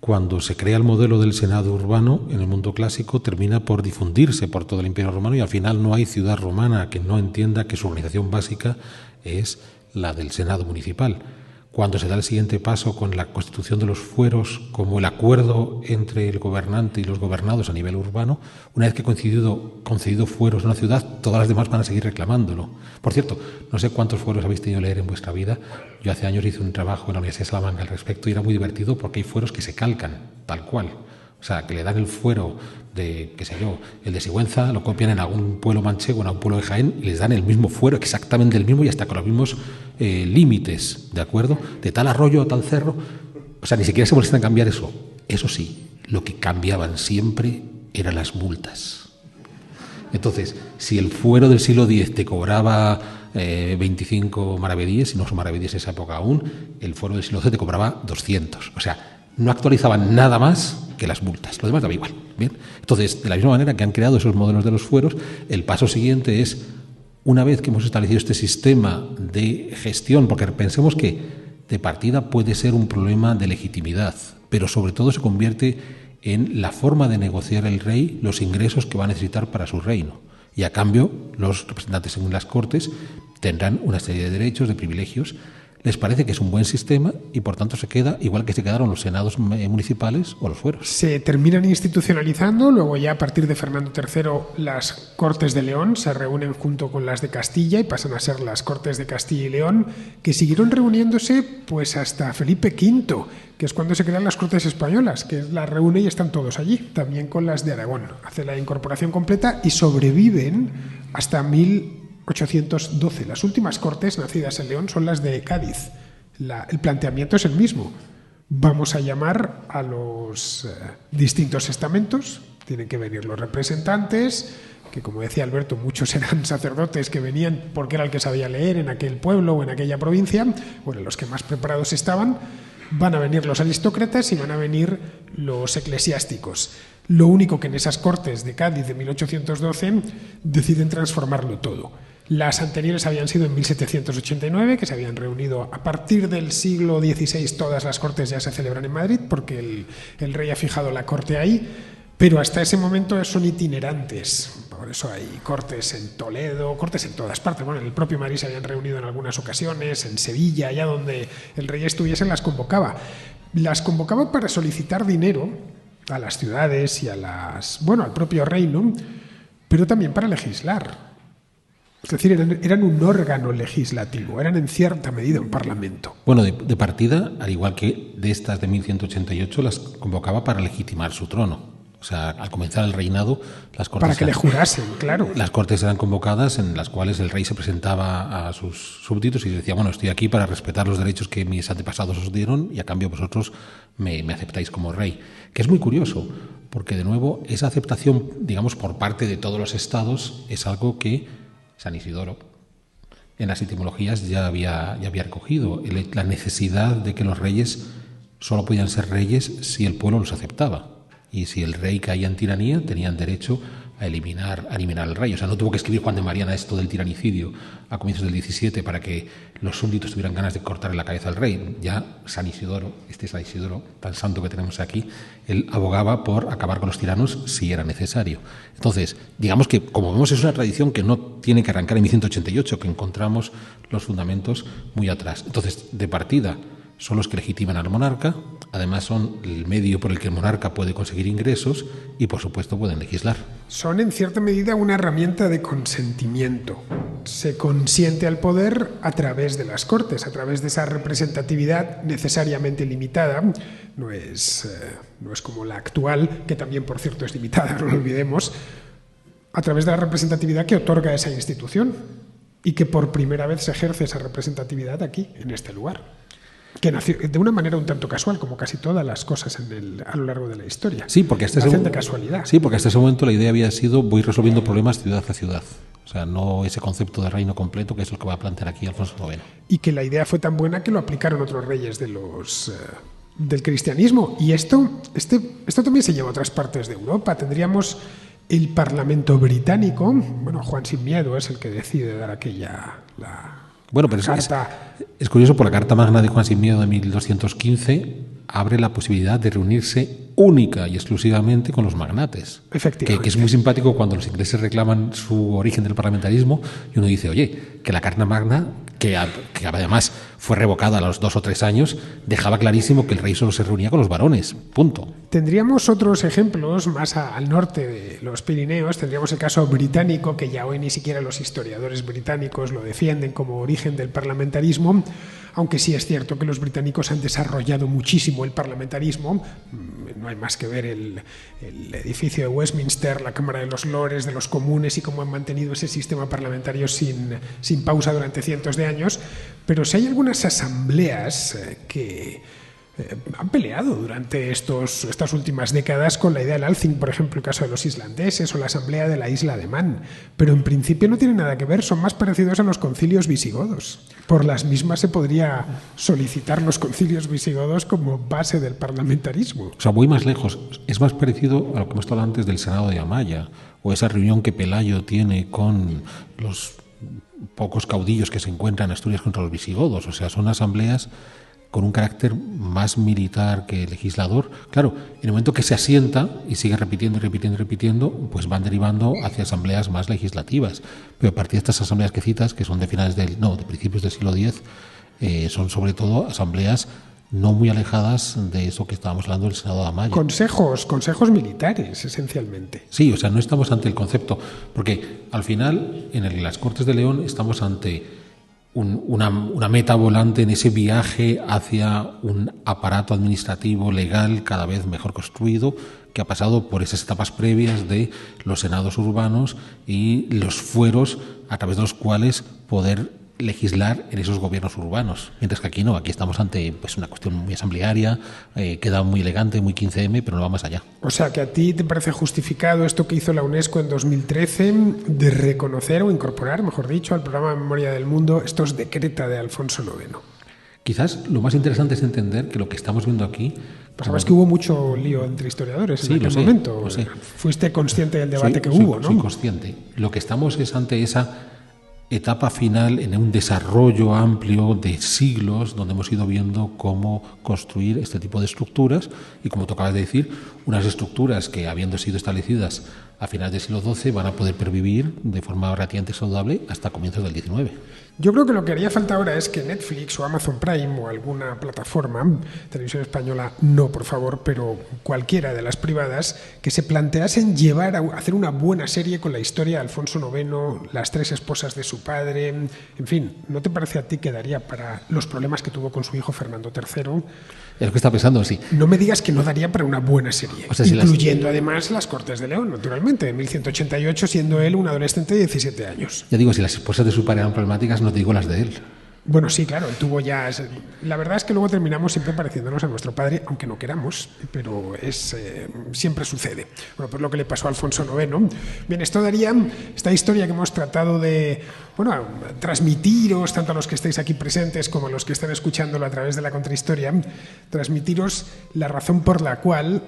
cuando se crea el modelo del Senado urbano en el mundo clásico, termina por difundirse por todo el Imperio Romano y al final no hay ciudad romana que no entienda que su organización básica es la del Senado municipal. Cuando se da el siguiente paso con la constitución de los fueros como el acuerdo entre el gobernante y los gobernados a nivel urbano, una vez que concedido fueros en una ciudad, todas las demás van a seguir reclamándolo. Por cierto, no sé cuántos fueros habéis tenido que leer en vuestra vida. Yo hace años hice un trabajo en la Universidad de Salamanca al respecto y era muy divertido porque hay fueros que se calcan, tal cual. O sea, que le dan el fuero de, qué sé yo, el de Sigüenza, lo copian en algún pueblo manchego, en algún pueblo de Jaén, y les dan el mismo fuero, exactamente el mismo, y hasta con los mismos límites, ¿de acuerdo? De tal arroyo a tal cerro. O sea, ni siquiera se molestan en cambiar eso. Eso sí, lo que cambiaban siempre eran las multas. Entonces, si el fuero del siglo X te cobraba 25 maravedíes, si no son maravedíes en esa época aún, el fuero del siglo XII te cobraba 200. O sea, no actualizaban nada más que las multas, lo demás daba igual. Bien, entonces, de la misma manera que han creado esos modelos de los fueros, el paso siguiente es, una vez que hemos establecido este sistema de gestión, porque pensemos que de partida puede ser un problema de legitimidad, pero sobre todo se convierte en la forma de negociar el rey los ingresos que va a necesitar para su reino. Y a cambio, los representantes en las Cortes tendrán una serie de derechos, de privilegios. Les parece que es un buen sistema y por tanto se queda igual que se quedaron los senados municipales o los fueros. Se terminan institucionalizando, luego ya a partir de Fernando III las Cortes de León se reúnen junto con las de Castilla y pasan a ser las Cortes de Castilla y León, que siguieron reuniéndose pues hasta Felipe V, que es cuando se crean las Cortes españolas, que las reúne y están todos allí, también con las de Aragón. Hace la incorporación completa y sobreviven hasta 1812. Las últimas Cortes nacidas en León son las de Cádiz. El planteamiento es el mismo. Vamos a llamar a los distintos estamentos, tienen que venir los representantes, que como decía Alberto, muchos eran sacerdotes que venían porque era el que sabía leer en aquel pueblo o en aquella provincia, bueno, los que más preparados estaban. Van a venir los aristócratas y van a venir los eclesiásticos. Lo único que en esas Cortes de Cádiz de 1812 deciden transformarlo todo. Las anteriores habían sido en 1789, que se habían reunido a partir del siglo XVI. Todas las Cortes ya se celebran en Madrid porque el rey ha fijado la corte ahí. Pero hasta ese momento son itinerantes. Por eso hay cortes en Toledo, cortes en todas partes. Bueno, en el propio Madrid se habían reunido en algunas ocasiones, en Sevilla, allá donde el rey estuviese, las convocaba. Las convocaba para solicitar dinero a las ciudades y al propio reino, pero también para legislar. Es decir, eran un órgano legislativo, eran en cierta medida un parlamento. Bueno, de partida, al igual que de estas de 1188, las convocaba para legitimar su trono. O sea, al comenzar el reinado, las cortes... Para que le jurasen, claro. Las cortes eran convocadas en las cuales el rey se presentaba a sus súbditos y decía, bueno, estoy aquí para respetar los derechos que mis antepasados os dieron y a cambio vosotros me aceptáis como rey. Que es muy curioso, porque de nuevo esa aceptación, digamos, por parte de todos los estados es algo que San Isidoro en las etimologías ya había recogido. La necesidad de que los reyes solo podían ser reyes si el pueblo los aceptaba. Y si el rey caía en tiranía, tenían derecho a eliminar al rey. O sea, no tuvo que escribir Juan de Mariana esto del tiranicidio a comienzos del 17 para que los súbditos tuvieran ganas de cortarle la cabeza al rey. Ya San Isidoro, este San Isidoro tan santo que tenemos aquí, él abogaba por acabar con los tiranos si era necesario. Entonces, digamos que, como vemos, es una tradición que no tiene que arrancar en 1188, que encontramos los fundamentos muy atrás. Entonces, de partida, son los que legitiman al monarca, además son el medio por el que el monarca puede conseguir ingresos y, por supuesto, pueden legislar. Son, en cierta medida, una herramienta de consentimiento. Se consiente al poder a través de las Cortes, a través de esa representatividad necesariamente limitada. No es como la actual, que también, por cierto, es limitada, no lo olvidemos, a través de la representatividad que otorga esa institución y que por primera vez se ejerce esa representatividad aquí, en este lugar. Que nació de una manera un tanto casual, como casi todas las cosas a lo largo de la historia. Sí, porque hasta de casualidad. Sí, porque hasta ese momento la idea había sido voy resolviendo problemas ciudad a ciudad. O sea, no ese concepto de reino completo, que es lo que va a plantear aquí Alfonso IX. Y que la idea fue tan buena que lo aplicaron otros reyes del cristianismo. Y esto también se lleva a otras partes de Europa. Tendríamos el Parlamento británico. Bueno, Juan Sin Miedo es el que decide dar Bueno, pero es curioso, por la Carta Magna de Juan Sin Miedo de 1215 abre la posibilidad de reunirse única y exclusivamente con los magnates. Efectivamente. Que es muy simpático cuando los ingleses reclaman su origen del parlamentarismo y uno dice, oye, que la Carta Magna, que además fue revocada a los 2 o 3 años, dejaba clarísimo que el rey solo se reunía con los varones, punto. Tendríamos otros ejemplos más al norte de los Pirineos. Tendríamos el caso británico, que ya hoy ni siquiera los historiadores británicos lo defienden como origen del parlamentarismo, aunque sí es cierto que los británicos han desarrollado muchísimo el parlamentarismo. No hay más que ver el edificio de Westminster, la Cámara de los Lores, de los Comunes, y cómo han mantenido ese sistema parlamentario sin pausa durante cientos de años. Pero sí hay algunas asambleas que han peleado durante estas últimas décadas con la idea del Althing, por ejemplo, el caso de los islandeses o la asamblea de la isla de Man, pero en principio no tienen nada que ver, son más parecidos a los concilios visigodos. Por las mismas se podría solicitar los concilios visigodos como base del parlamentarismo. O sea, voy más lejos, es más parecido a lo que hemos hablado antes del Senado de Amaya, o esa reunión que Pelayo tiene con los pocos caudillos que se encuentran en Asturias contra los visigodos. O sea, son asambleas con un carácter más militar que legislador. Claro, en el momento que se asienta y sigue repitiendo, pues van derivando hacia asambleas más legislativas. Pero a partir de estas asambleas que citas, que son de principios del siglo X, son sobre todo asambleas no muy alejadas de eso que estábamos hablando del Senado de Amaya. Consejos militares, esencialmente. Sí, o sea, no estamos ante el concepto, porque al final, en las Cortes de León, estamos ante una meta volante en ese viaje hacia un aparato administrativo legal cada vez mejor construido, que ha pasado por esas etapas previas de los senados urbanos y los fueros a través de los cuales poder legislar en esos gobiernos urbanos. Mientras que aquí no, aquí estamos ante una cuestión muy asamblearia, queda muy elegante, muy 15M, pero no va más allá. O sea, que a ti te parece justificado esto que hizo la UNESCO en 2013 de reconocer o incorporar, mejor dicho, al programa de Memoria del Mundo estos decreta de Alfonso IX. Quizás lo más interesante es entender que lo que estamos viendo aquí... Pues además que hubo mucho lío entre historiadores en aquel momento. Lo sé. Fuiste consciente del debate que hubo, ¿no? Soy consciente. Lo que estamos es ante esa etapa final en un desarrollo amplio de siglos donde hemos ido viendo cómo construir este tipo de estructuras y, como tú acabas de decir, unas estructuras que, habiendo sido establecidas a finales del siglo XII, van a poder pervivir de forma relativamente saludable hasta comienzos del XIX. Yo creo que lo que haría falta ahora es que Netflix o Amazon Prime o alguna plataforma, televisión española no, por favor, pero cualquiera de las privadas, que se planteasen llevar a hacer una buena serie con la historia de Alfonso IX, las tres esposas de su padre, en fin, ¿no te parece a ti que daría para los problemas que tuvo con su hijo Fernando III? Es lo que está pensando, sí. No me digas que no daría para una buena serie, O sea, incluyendo además las Cortes de León, naturalmente, en 1188, siendo él un adolescente de 17 años. Ya digo, si las esposas de su padre eran problemáticas, no te digo las de él. Bueno, sí, claro, tuvo ya... La verdad es que luego terminamos siempre pareciéndonos a nuestro padre, aunque no queramos, pero siempre sucede. Bueno, pues lo que le pasó a Alfonso IX. Bien, esto daría esta historia que hemos tratado de, transmitiros, tanto a los que estáis aquí presentes como a los que están escuchándolo a través de la contrahistoria, transmitiros la razón por la cual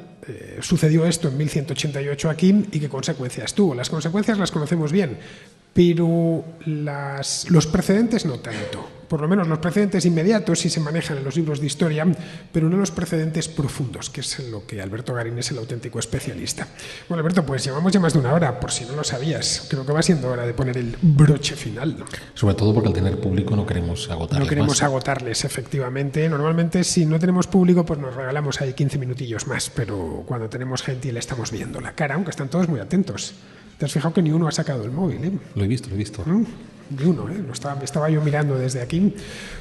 sucedió esto en 1188 aquí y qué consecuencias tuvo. Las consecuencias las conocemos bien, pero los precedentes no tanto. Por lo menos los precedentes inmediatos sí se manejan en los libros de historia, pero no los precedentes profundos, que es en lo que Alberto Garín es el auténtico especialista. Bueno, Alberto, pues llevamos ya más de una hora, por si no lo sabías. Creo que va siendo hora de poner el broche final. Sobre todo porque al tener público no queremos agotarles. No queremos agotarles, efectivamente. Normalmente, si no tenemos público, pues nos regalamos ahí 15 minutillos más, pero cuando tenemos gente y le estamos viendo la cara, aunque están todos muy atentos. ¿Te has fijado que ni uno ha sacado el móvil? Lo he visto. Ni uno, estaba yo mirando desde aquí.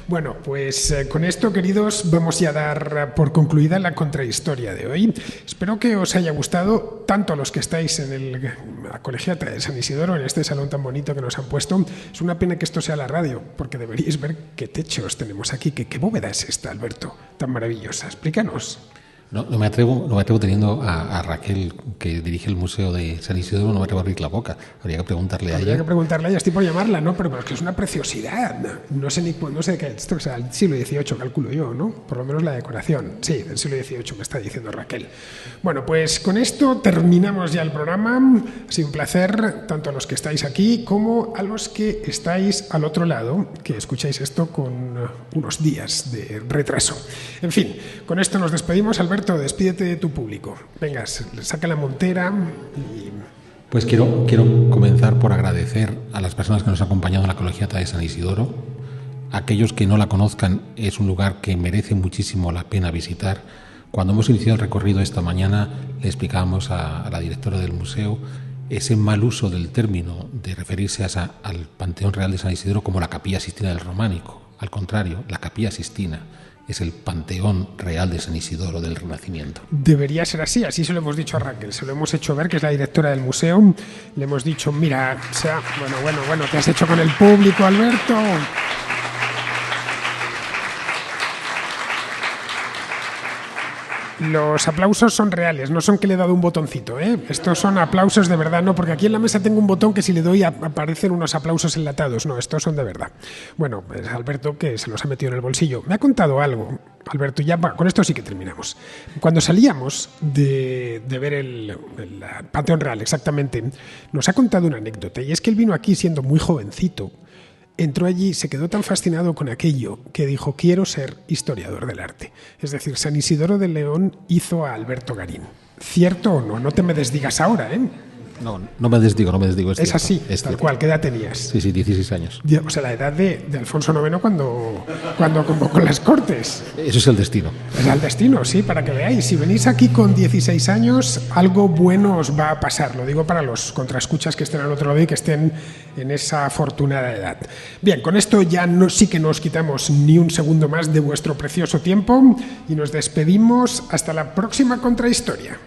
Bueno, pues con esto, queridos, vamos ya a dar por concluida la contrahistoria de hoy. Espero que os haya gustado, tanto a los que estáis en la Colegiata de San Isidoro, en este salón tan bonito que nos han puesto. Es una pena que esto sea la radio, porque deberíais ver qué techos tenemos aquí, qué bóveda es esta, Alberto, tan maravillosa. Explícanos. No me atrevo teniendo a Raquel, que dirige el Museo de San Isidoro, no me atrevo a abrir la boca. Habría que preguntarle a ella. Estoy por llamarla, ¿no? Pero es que es una preciosidad. No sé de qué, esto es del siglo XVIII, calculo yo, ¿no? Por lo menos la decoración. Sí, del siglo XVIII me está diciendo Raquel. Bueno, pues con esto terminamos ya el programa. Ha sido un placer, tanto a los que estáis aquí como a los que estáis al otro lado, que escucháis esto con unos días de retraso. En fin, con esto nos despedimos. Alberto, despídete de tu público. Venga, saca la montera y... Pues quiero comenzar por agradecer a las personas que nos han acompañado en la Colegiata de San Isidoro. Aquellos que no la conozcan, es un lugar que merece muchísimo la pena visitar. Cuando hemos iniciado el recorrido esta mañana, le explicábamos a la directora del museo ese mal uso del término de referirse al Panteón Real de San Isidoro como la Capilla Sistina del Románico. Al contrario, la Capilla Sistina es el Panteón Real de San Isidoro del Renacimiento. Debería ser así se lo hemos dicho a Raquel, se lo hemos hecho ver, que es la directora del museo. Le hemos dicho, mira, bueno, ¿qué has hecho con el público, Alberto? Los aplausos son reales, no son que le he dado un botoncito, ¿eh? Estos son aplausos de verdad, no, porque aquí en la mesa tengo un botón que si le doy aparecen unos aplausos enlatados. No, estos son de verdad. Bueno, pues Alberto, que se los ha metido en el bolsillo, me ha contado algo, Alberto, y ya con esto sí que terminamos. Cuando salíamos de ver el Panteón Real, exactamente, nos ha contado una anécdota, y es que él vino aquí siendo muy jovencito. Entró allí, se quedó tan fascinado con aquello que dijo, quiero ser historiador del arte. Es decir, San Isidoro de León hizo a Alberto Garín. ¿Cierto o no? No te me desdigas ahora, ¿eh? No me desdigo. Es así, tal cual. ¿Qué edad tenías? Sí, 16 años. O sea, la edad de Alfonso IX cuando convocó las Cortes. Eso es el destino. Es el destino, sí, para que veáis. Si venís aquí con 16 años, algo bueno os va a pasar. Lo digo para los contraescuchas que estén al otro lado y que estén en esa afortunada edad. Bien, con esto ya sí que no os quitamos ni un segundo más de vuestro precioso tiempo y nos despedimos hasta la próxima contrahistoria.